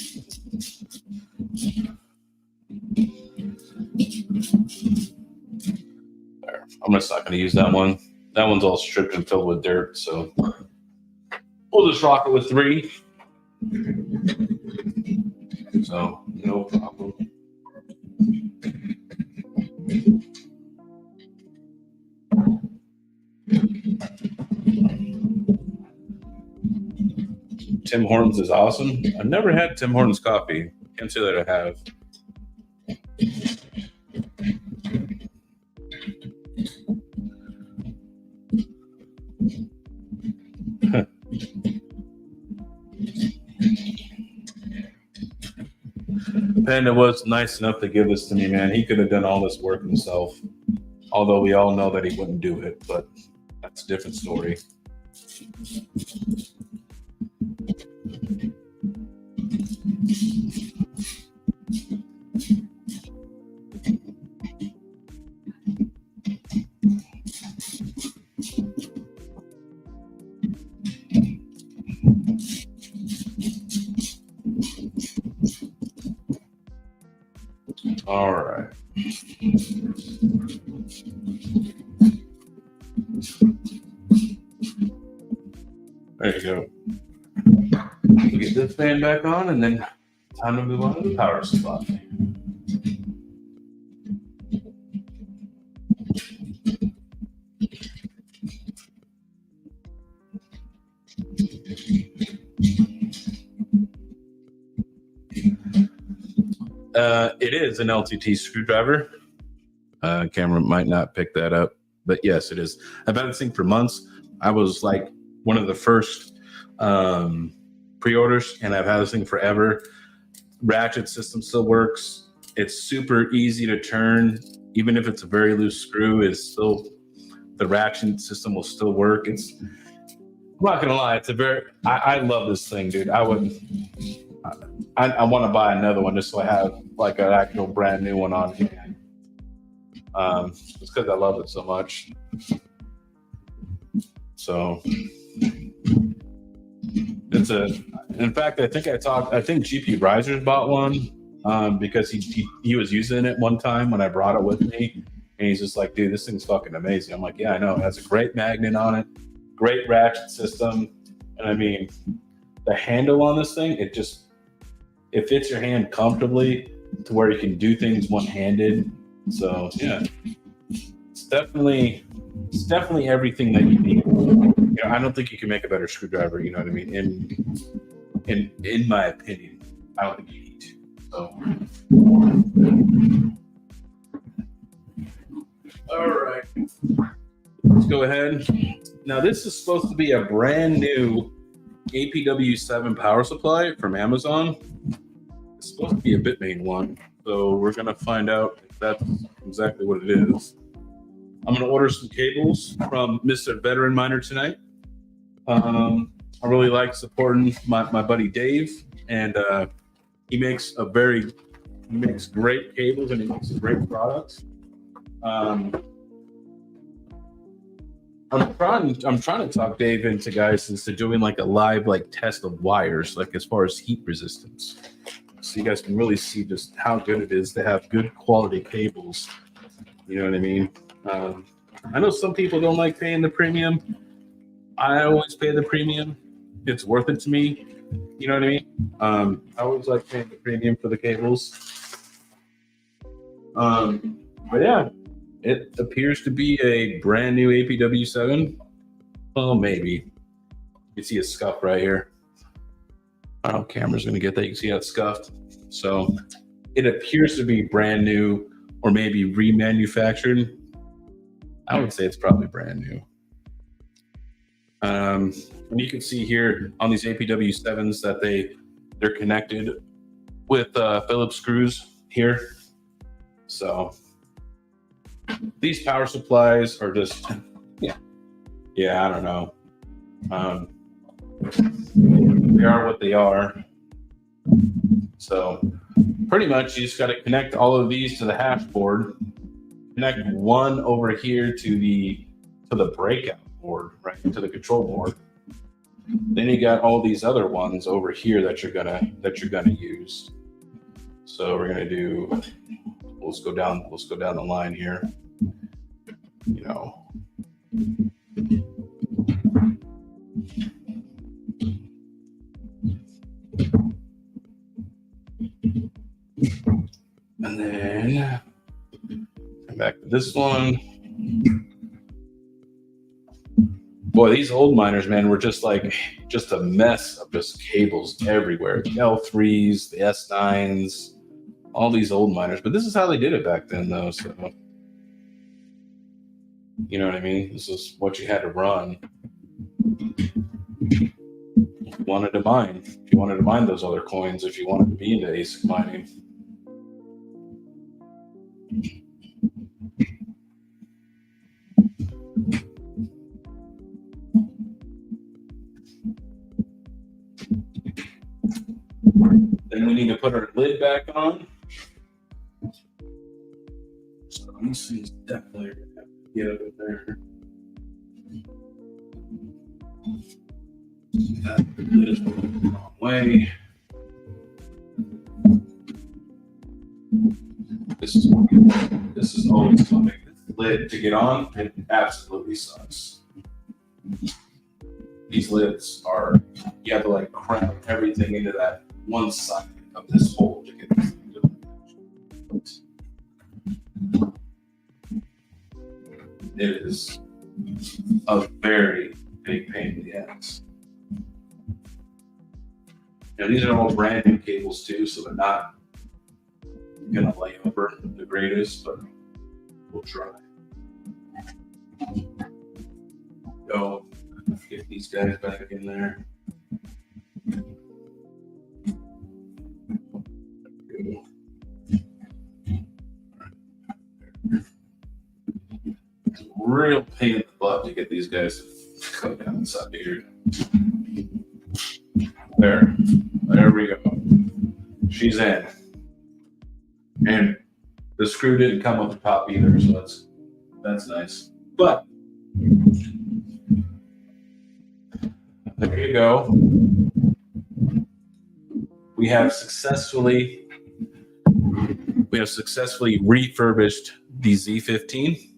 There. I'm just not gonna use that one. That one's all stripped and filled with dirt, so we'll just rock it with 3. So no problem. Tim Hortons is awesome. I've never had Tim Hortons coffee. Can't say that I have. Panda was nice enough to give this to me, man. He could have done all this work himself. Although we all know that he wouldn't do it, but that's a different story. All right. There you go. We'll get this fan back on, and then time to move on to the power supply. It is an LTT screwdriver. Camera might not pick that up, but yes, it is. I've had this thing for months. I was like one of the first pre-orders, and I've had this thing forever. Ratchet system still works. It's super easy to turn, even if it's a very loose screw. It's still, the ratchet system will still work. I'm not gonna lie, it's a very. I love this thing, dude. I want to buy another one just so I have like an actual brand new one on hand. It's because I love it so much. So it's in fact, I think GP Risers bought one because he was using it one time when I brought it with me, and he's just like, dude, this thing's fucking amazing. I'm like, yeah, I know. It has a great magnet on it, great ratchet system, and I mean, the handle on this thing, it fits your hand comfortably to where you can do things one-handed. So yeah, it's definitely everything that you need. You know, I don't think you can make a better screwdriver. You know what I mean? In my opinion, I don't think you need to. So, all right, let's go ahead. Now, this is supposed to be a brand new APW7 power supply from Amazon. It's supposed to be a Bitmain one, so we're gonna find out if that's exactly what it is. I'm gonna order some cables from Mr. Veteran Miner tonight. I really like supporting my buddy Dave, and he makes great cables and he makes great products. I'm trying to talk Dave into doing like a live test of wires, like as far as heat resistance, so you guys can really see just how good it is to have good quality cables. You know what I mean? I know some people don't like paying the premium. I always pay the premium. It's worth it to me. You know what I mean? I always like paying the premium for the cables. But yeah, it appears to be a brand new APW7. Well, maybe. You see a scuff right here. I don't know, camera's gonna get that. You can see how it's scuffed. So it appears to be brand new or maybe remanufactured. I would say it's probably brand new. And you can see here on these APW7s that they're connected with Phillips screws here. So these power supplies are just, yeah, I don't know. They are what they are. So pretty much you just got to connect all of these to the hash board. Connect one over here to the breakout board, right, to the control board. Then you got all these other ones over here that you're gonna use. So we're gonna do. Let's go down the line here. You know. And then come back to this one. Boy, these old miners, man, were just a mess of just cables everywhere. The L3s, the S9s, all these old miners. But this is how they did it back then, though. So, you know what I mean? This is what you had to run. If you wanted to mine. If you wanted to mine those other coins, if you wanted to be into ASIC mining. Then we need to put our lid back on. So these things definitely are going to have to get up in there. That lid is going the wrong way. This is always coming. This lid to get on, it absolutely sucks. These lids are, you have to cram everything into that one side of this hole to get this thing to. It is a very big pain in the ass. Now these are all brand new cables too, so they're not gonna lay over the greatest, but we'll try. Go get these guys back in there. It's a real pain in the butt to get these guys to come down inside here. There we go. She's in. And the screw didn't come up the top either, so that's nice. But there you go. We have successfully refurbished the Z15.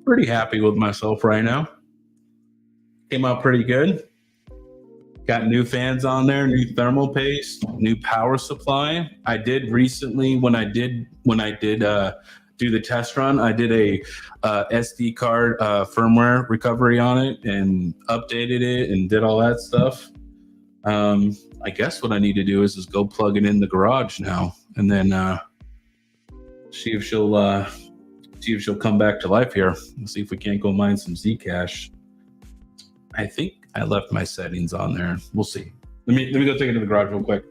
Pretty happy with myself right now. Came out pretty good. Got new fans on there, new thermal paste, new power supply. I did recently when I did do the test run, I did a SD card firmware recovery on it and updated it and did all that stuff. I guess what I need to do is just go plug it in the garage now and then see if she'll come back to life here. Let's see if we can't go mine some Zcash. I think I left my settings on there. We'll see. Let me go take it to the garage real quick.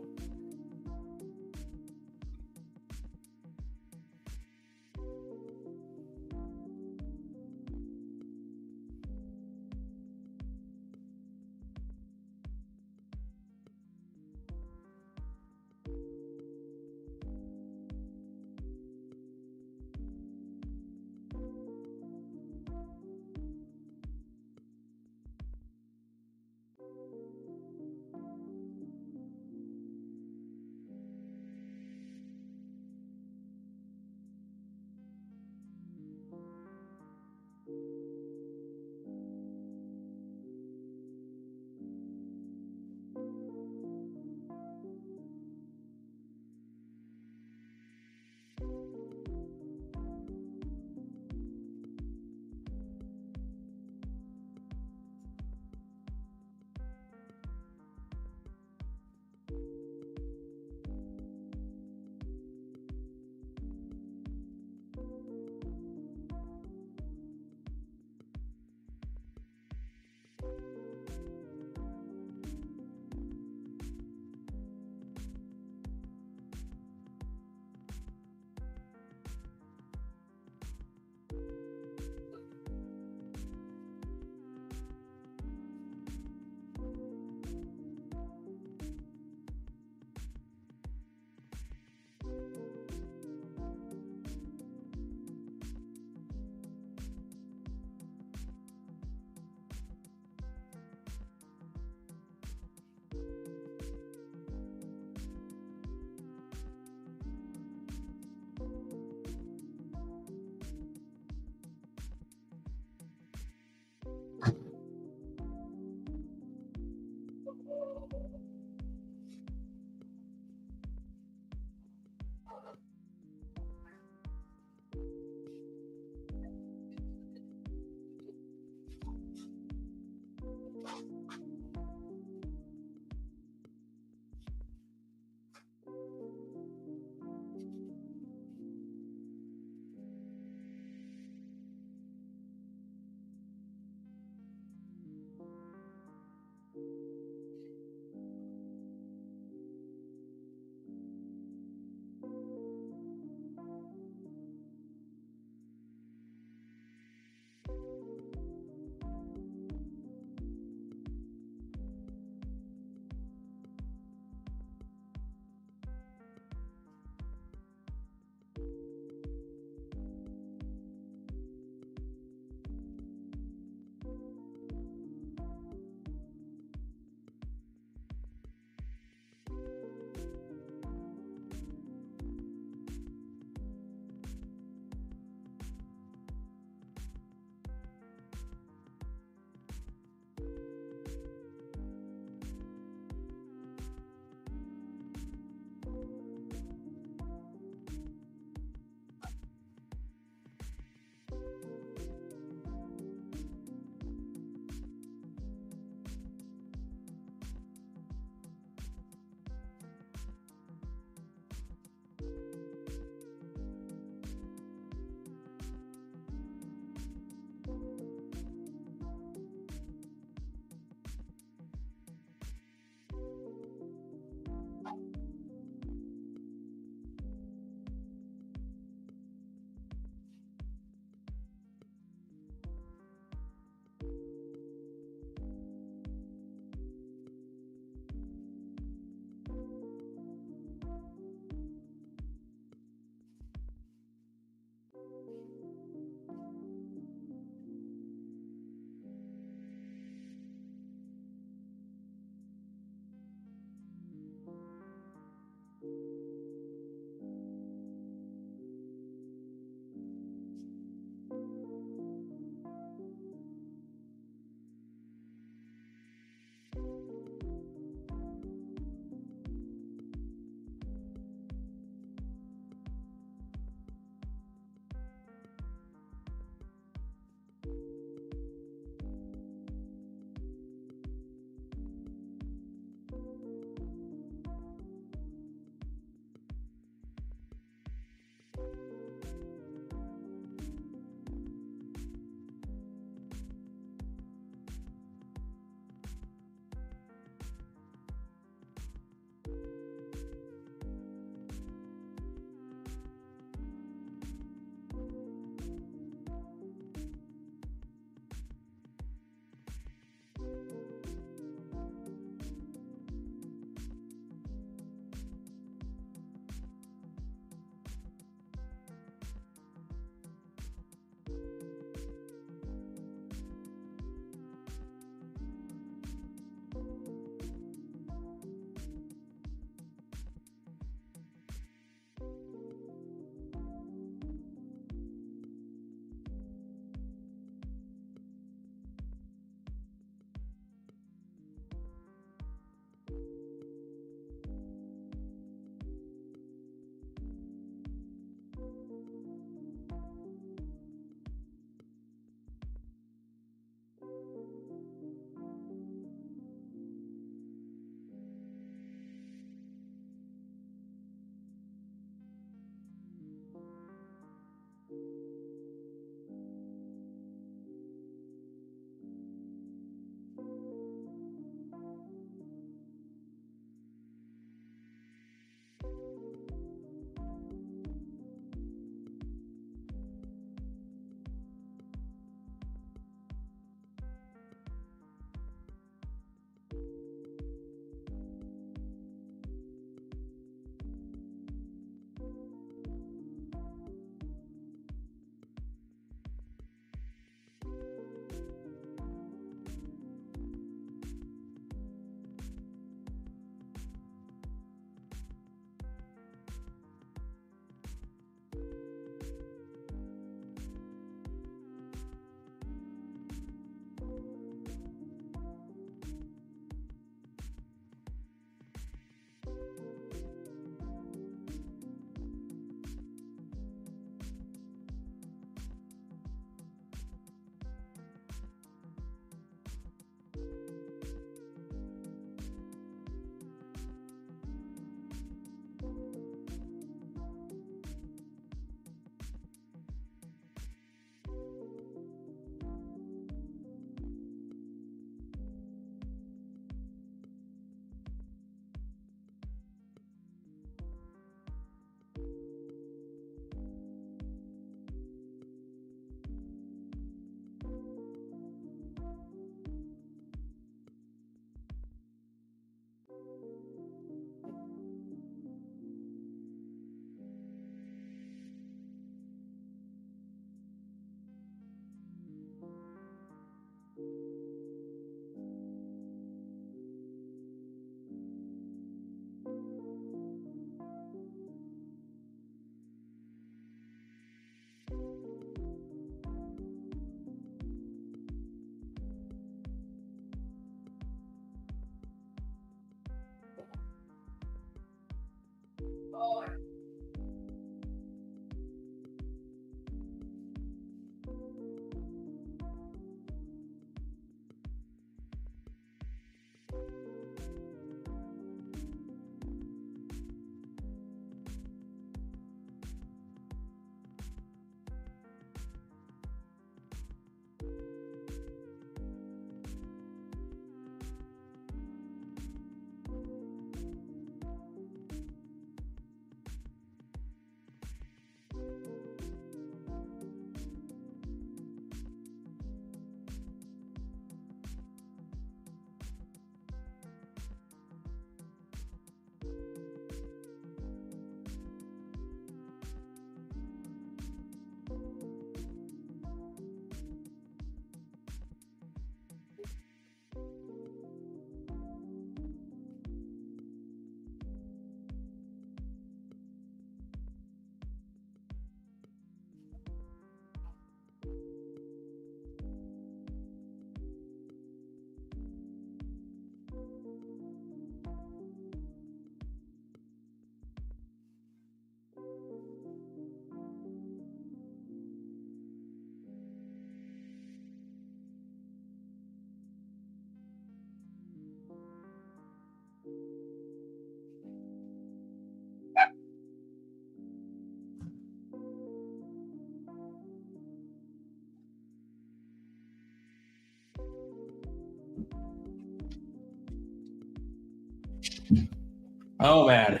Oh man.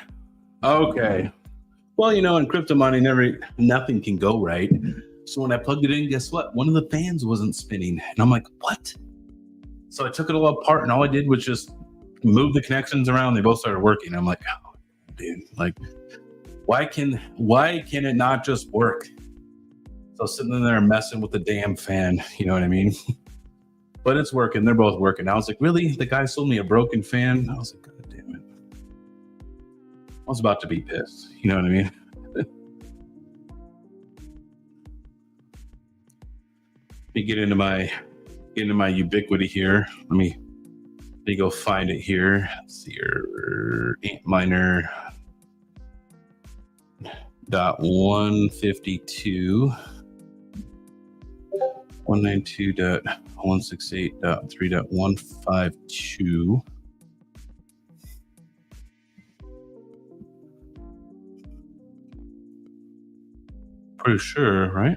Okay. Well, you know, in crypto mining, nothing can go right. So when I plugged it in, guess what? One of the fans wasn't spinning, and I'm like, what? So I took it all apart, and all I did was just move the connections around. They both started working. I'm like, oh, dude, like, why can it not just work? So sitting there messing with the damn fan, you know what I mean? But it's working. They're both working. I was like, really? The guy sold me a broken fan? I was like, God damn it. I was about to be pissed. You know what I mean? Let me get into my ubiquity here. Let me go find it here. Let's see your Antminer .152 192.168.3.152. Pretty sure, right?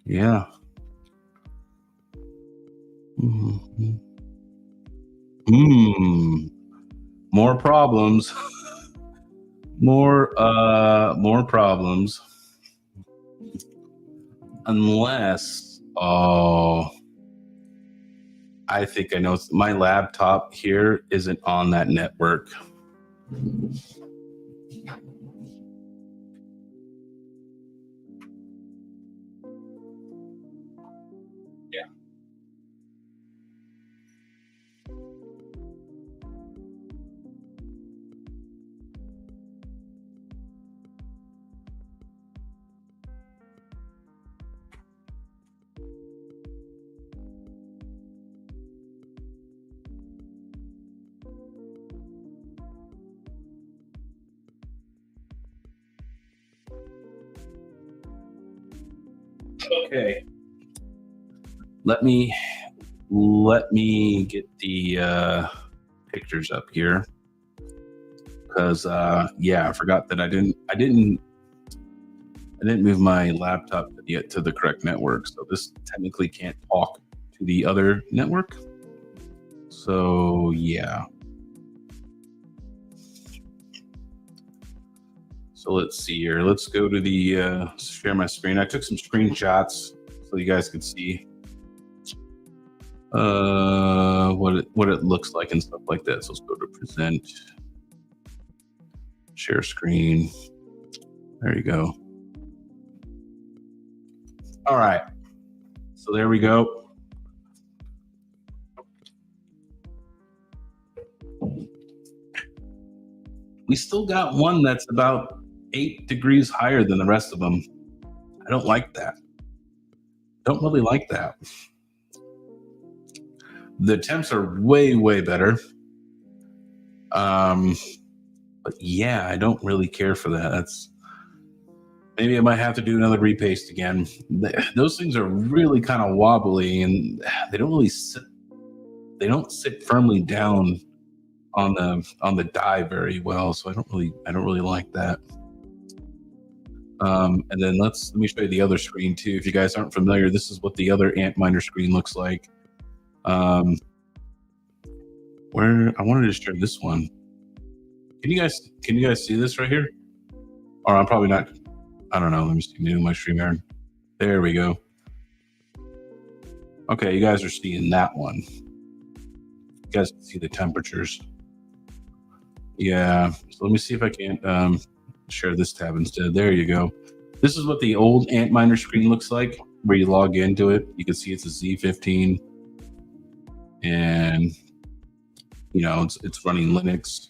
Yeah. Mm-hmm. More problems. more problems. Unless, I think I know my laptop here isn't on that network. Yeah. Okay. Let me get the pictures up here, because yeah, I forgot that I didn't move my laptop yet to the correct network, so this technically can't talk to the other network. So yeah. So let's see here. Let's go to the share my screen. I took some screenshots so you guys could see what it looks like and stuff like that. So let's go to present, share screen. There you go. All right. So there we go. We still got one that's about 8 degrees higher than the rest of them. I don't like that. Don't really like that. The temps are way, way better. But yeah, I don't really care for that. That's maybe I might have to do another repaste again. Those things are really kind of wobbly, and they don't really sit. They don't sit firmly down on the die very well. So I don't really like that. And then let me show you the other screen too. If you guys aren't familiar, this is what the other Antminer screen looks like. Where I wanted to share this one. Can you guys see this right here? Or I'm probably not. I don't know. Let me see. New my stream here. There we go. Okay, you guys are seeing that one. You guys can see the temperatures. Yeah. So let me see if I can share this tab instead. There you go. This is what the old Antminer screen looks like, where you log into it. You can see it's a Z15, and you know it's running Linux.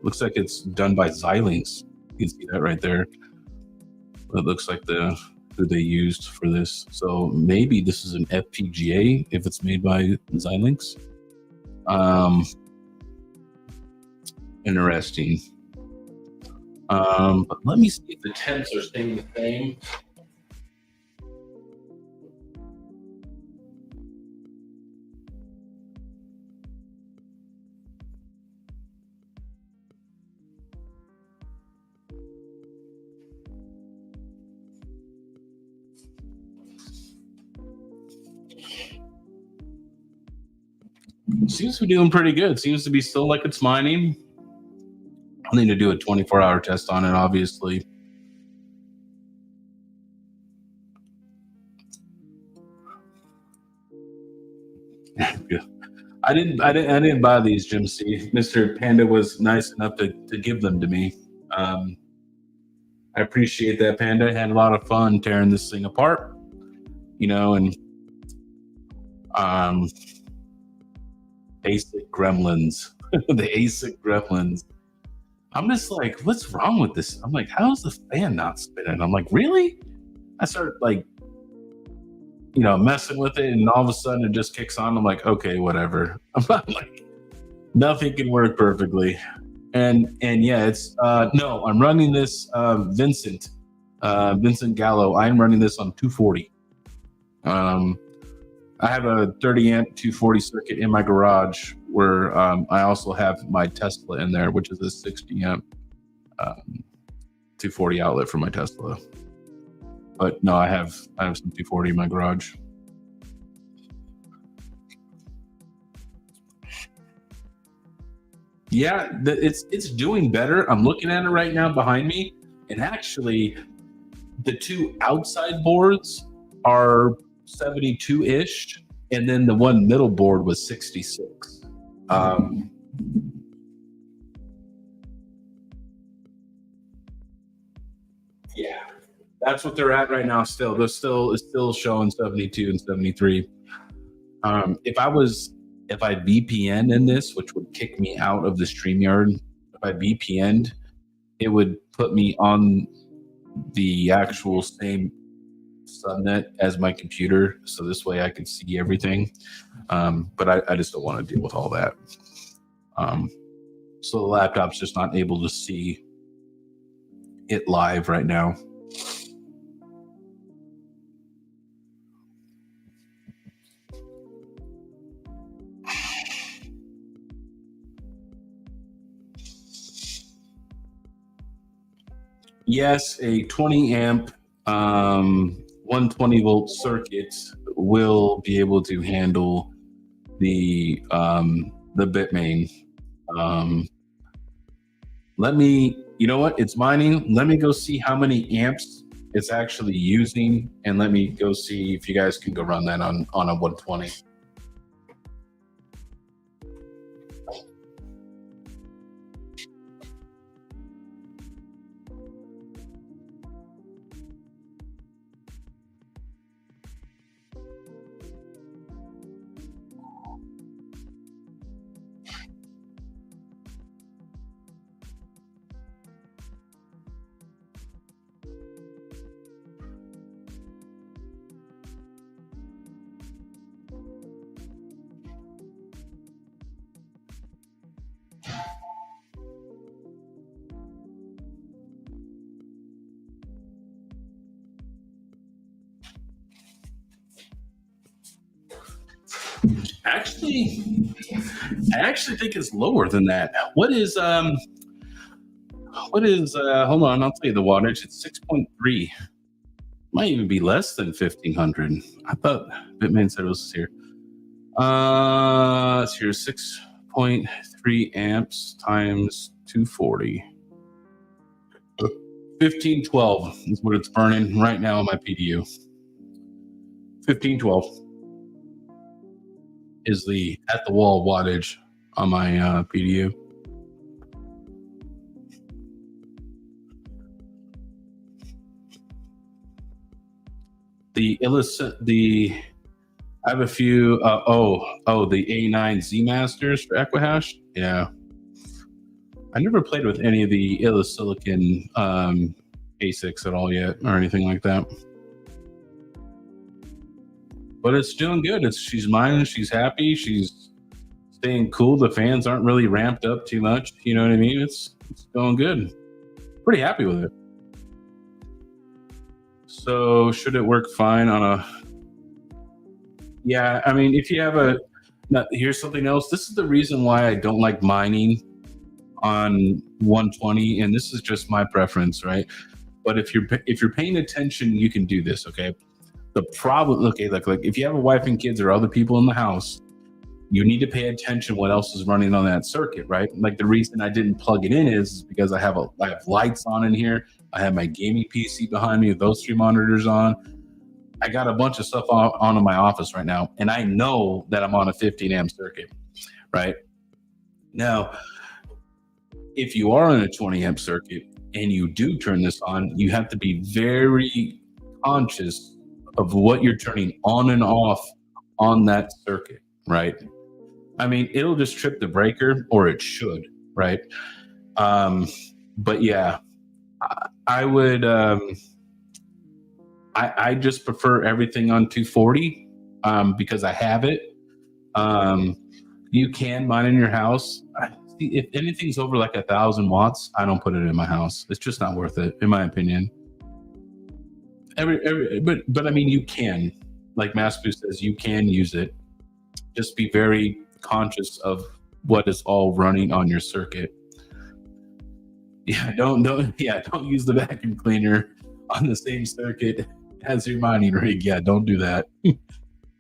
Looks like it's done by Xilinx. You can see that right there. It looks like who they used for this. So maybe this is an FPGA if it's made by Xilinx. Interesting. But let me see if the temps are staying the same. Seems to be doing pretty good. Seems to be still like it's mining. I need to do a 24-hour test on it, obviously. I didn't buy these, Jim C. Mr. Panda was nice enough to give them to me. I appreciate that, Panda. I had a lot of fun tearing this thing apart, you know, and basic gremlins, the ASIC gremlins. I'm just like, what's wrong with this? I'm like, how's the fan not spinning? I'm like, really? I started like, messing with it, and all of a sudden it just kicks on. I'm like, okay, whatever. I'm like, nothing can work perfectly. And yeah, it's no, I'm running this Vincent Gallo. I'm running this on 240. I have a 30 amp 240 circuit in my garage where I also have my Tesla in there, which is a 60 amp 240 outlet for my Tesla. But no, I have some 240 in my garage. Yeah, it's doing better. I'm looking at it right now behind me, and actually, the two outside boards are 72-ish, and then the one middle board was 66. Yeah, that's what they're at right now. Still, it's still showing 72 and 73. If I VPN in this, which would kick me out of the StreamYard, if I VPN'd, it would put me on the actual same subnet as my computer, so this way I could see everything. But I just don't want to deal with all that. So the laptop's just not able to see it live right now. Yes, a 20 amp 120 volt circuit will be able to handle the Bitmain. Let me, you know what? It's mining. Let me go see how many amps it's actually using, and let me go see if you guys can go run that on a 120. I actually think it's lower than that. What is hold on, I'll tell you the wattage. It's 6.3. Might even be less than 1500. I thought Bitmain said it was here. It's here 6.3 amps times 240. 1512 is what it's burning right now on my PDU. 1512 is the at the wall wattage on my PDU. I have a few the A9 Z Masters for Equihash. Yeah. I never played with any of the Illisilicon ASICs at all yet or anything like that. But it's doing good. She's mining, she's happy, she's staying cool. The fans aren't really ramped up too much. You know what I mean? It's going good. Pretty happy with it. So should it work fine on a... Yeah, I mean, if you have here's something else. This is the reason why I don't like mining on 120, and this is just my preference, right? But if you're paying attention, you can do this, okay? The problem, okay, like if you have a wife and kids or other people in the house, you need to pay attention what else is running on that circuit, right? Like the reason I didn't plug it in is because I have lights on in here. I have my gaming PC behind me with those 3 monitors on. I got a bunch of stuff on in my office right now, and I know that I'm on a 15 amp circuit, right? Now, if you are on a 20 amp circuit and you do turn this on, you have to be very conscious of what you're turning on and off on that circuit, right? I mean, it'll just trip the breaker, or it should, right? But yeah, I would, I just prefer everything on 240 because I have it. You can mine in your house. If anything's over like 1,000 watts, I don't put it in my house. It's just not worth it, in my opinion. But I mean, you can, like Maspu says, you can use it. Just be very conscious of what is all running on your circuit. Yeah, don't use the vacuum cleaner on the same circuit as your mining rig. Yeah, don't do that.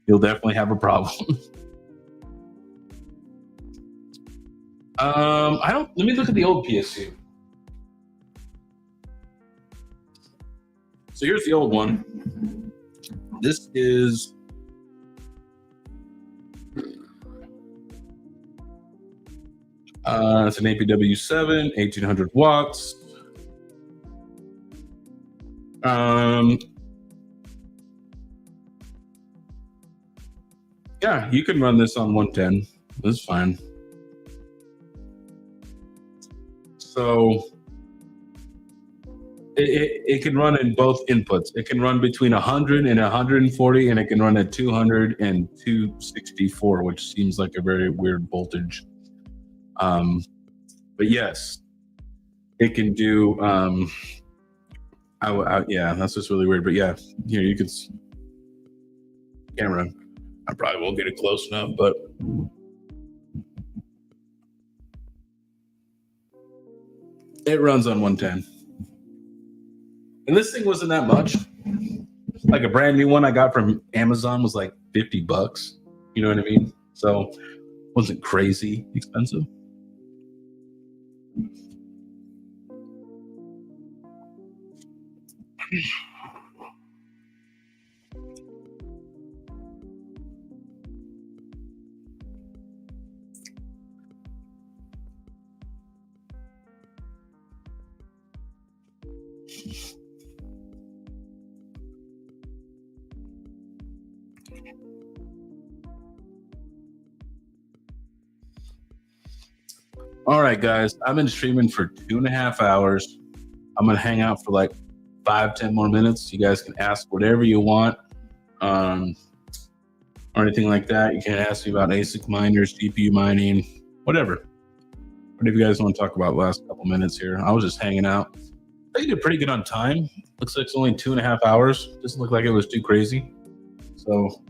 You'll definitely have a problem. Let me look at the old PSU. So here's the old one. This is it's an APW7, 1800 watts. Yeah, you can run this on 110. That's fine. So it can run in both inputs. It can run between 100 and 140, and it can run at 200 and 264, which seems like a very weird voltage. But yes, it can do. Yeah, that's just really weird. But yeah, here you can camera. I probably won't get it close enough, but it runs on 110. And this thing wasn't that much. Like a brand new one I got from Amazon was like $50. You know what I mean? So it wasn't crazy expensive. All right, guys, I've been streaming for 2.5 hours. I'm gonna hang out for like 5-10 more minutes. You guys can ask whatever you want, or anything like that. You can ask me about ASIC miners, GPU mining, whatever. What do you guys want to talk about last couple minutes here? I was just hanging out. I think I did pretty good on time. Looks like it's only 2.5 hours. Doesn't look like it was too crazy. So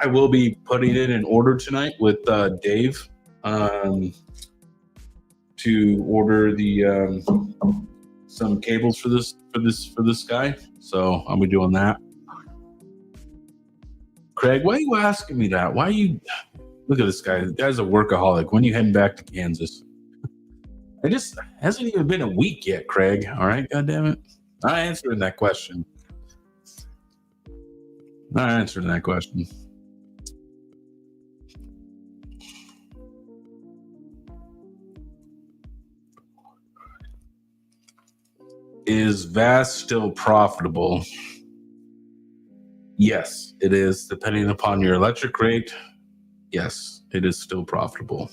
I will be putting it in order tonight with Dave to order the some cables for this guy. So I'll be doing that. Craig, why are you asking me that? Why are you look at this guy? The guy's a workaholic. When are you heading back to Kansas? It just hasn't even been a week yet, Craig. All right, goddamn it. I answered that question. Is VAST still profitable? Yes, it is. Depending upon your electric rate, yes, it is still profitable.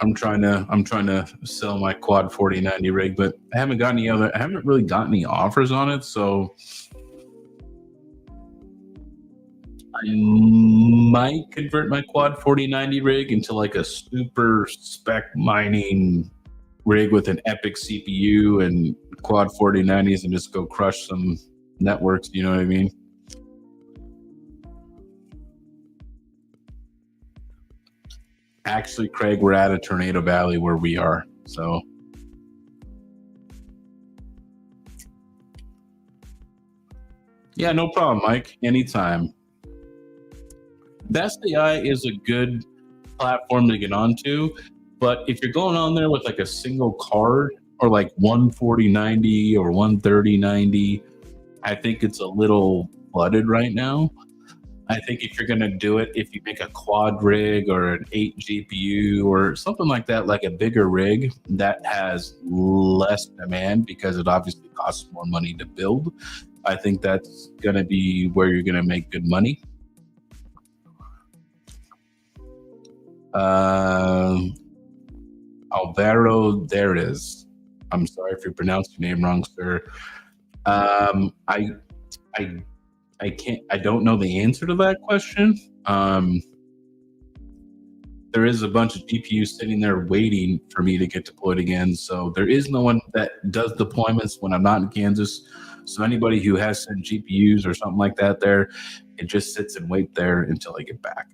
I'm trying to sell my quad 4090 rig, but I haven't really gotten any offers on it, so I might convert my quad 4090 rig into like a super spec mining rig with an epic CPU and quad 4090s and just go crush some networks, you know what I mean? Actually, Craig, we're at a tornado valley where we are, so Yeah, no problem, Mike. Anytime. Best AI is a good platform to get onto, but if you're going on there with like a single card or like 14090 or 13090, I think it's a little flooded right now. I think if you're going to do it, if you make a quad rig or an 8 GPU or something like that, like a bigger rig that has less demand because it obviously costs more money to build, I think that's going to be where you're going to make good money. Alvaro, there is. I'm sorry if you pronounced your name wrong, sir. I can't. I don't know the answer to that question. There is a bunch of GPUs sitting there waiting for me to get deployed again. So there is no one that does deployments when I'm not in Kansas. So anybody who has sent GPUs or something like that there, it just sits and wait there until I get back.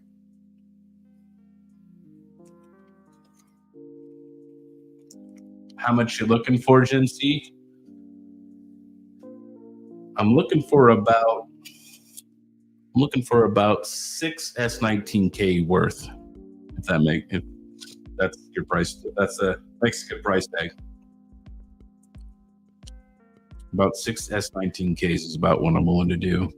How much you looking for, Gen C? I'm looking for about 6 S19K worth. If that's your price, that's a Mexican price tag. About 6 S19Ks is about what I'm willing to do.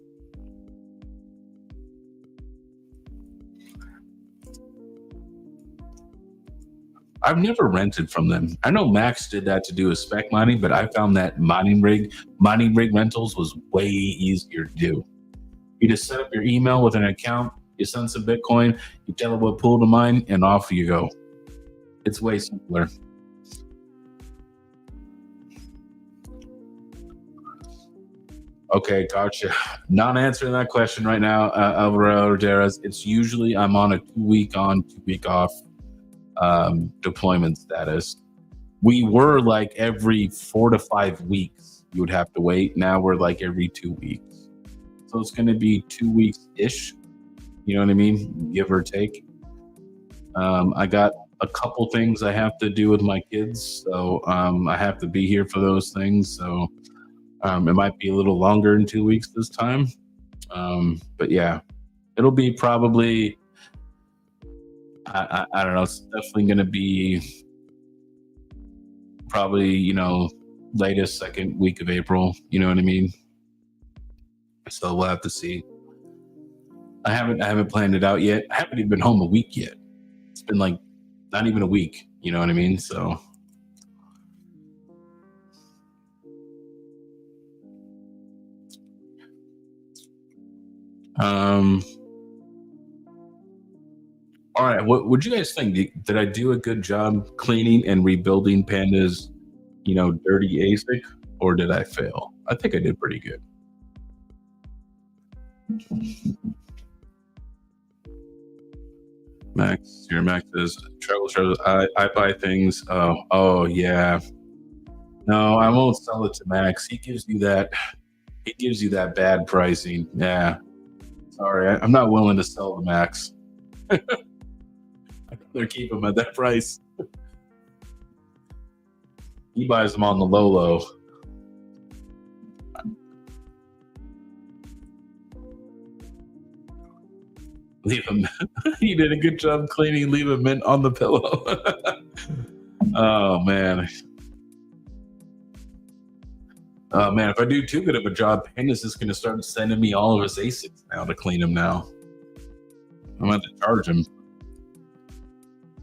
I've never rented from them. I know Max did that to do a spec mining, but I found that mining rig rentals was way easier to do. You just set up your email with an account, you send some Bitcoin, you tell it what pool to mine, and off you go. It's way simpler. Okay, gotcha. Not answering that question right now, Alvaro Roderas. It's usually I'm on a 2 week on, 2 week off deployment status. We were like every 4 to 5 weeks you would have to wait. Now we're like every 2 weeks. So it's going to be 2 weeks ish. You know what I mean? Give or take. I got a couple things I have to do with my kids. So I have to be here for those things. So it might be a little longer in 2 weeks this time. But yeah, it'll be probably, I don't know, it's definitely going to be probably, latest second week of April. You know what I mean? So we'll have to see. I haven't planned it out yet. I haven't even been home a week yet. It's been like not even a week. You know what I mean? So. All right. What would you guys think? Did I do a good job cleaning and rebuilding Panda's, dirty ASIC, or did I fail? I think I did pretty good. Max, your Max says travel. I buy things. Oh yeah. No, I won't sell it to Max. He gives you that bad pricing. Yeah. Sorry, I'm not willing to sell to Max. I'd rather keep him at that price. He buys them on the low. Leave him. He did a good job cleaning. Leave a mint on the pillow. Oh man. Oh man, if I do too good of a job, Panda's just going to start sending me all of his ASICs now to clean them now. I'm going to charge him.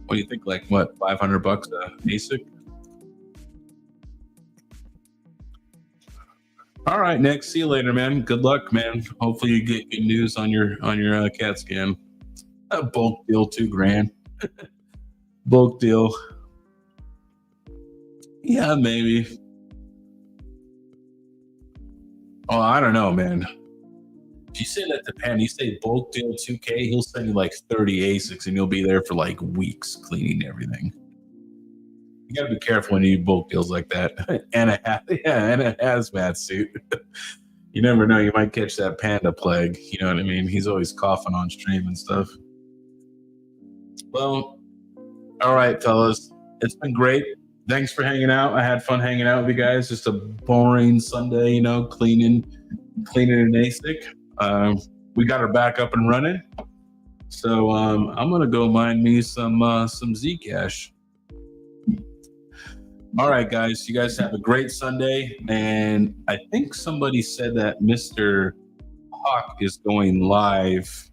What do you think? Like what, $500 a ASIC? All right, Nick. See you later, man. Good luck, man. Hopefully you get good news on your CAT scan. A bulk deal, $2,000. Bulk deal. Yeah, maybe. Oh, I don't know, man. If you say that to Panda, you say bulk deal 2K, he'll send you like 30 ASICs and you'll be there for like weeks cleaning everything. You gotta be careful when you do bulk deals like that. and a hazmat suit. You never know, you might catch that Panda plague. You know what I mean? He's always coughing on stream and stuff. Well, all right, fellas. It's been great. Thanks for hanging out. I had fun hanging out with you guys. Just a boring Sunday, cleaning, cleaning an ASIC. We got her back up and running. So I'm gonna go mine me some Zcash. All right, guys. You guys have a great Sunday. And I think somebody said that Mr. Hawk is going live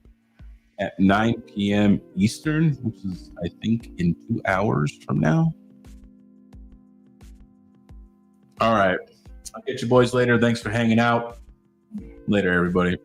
at 9 p.m. Eastern, which is, I think, in 2 hours from now. All right. I'll get you boys later. Thanks for hanging out. Later, everybody.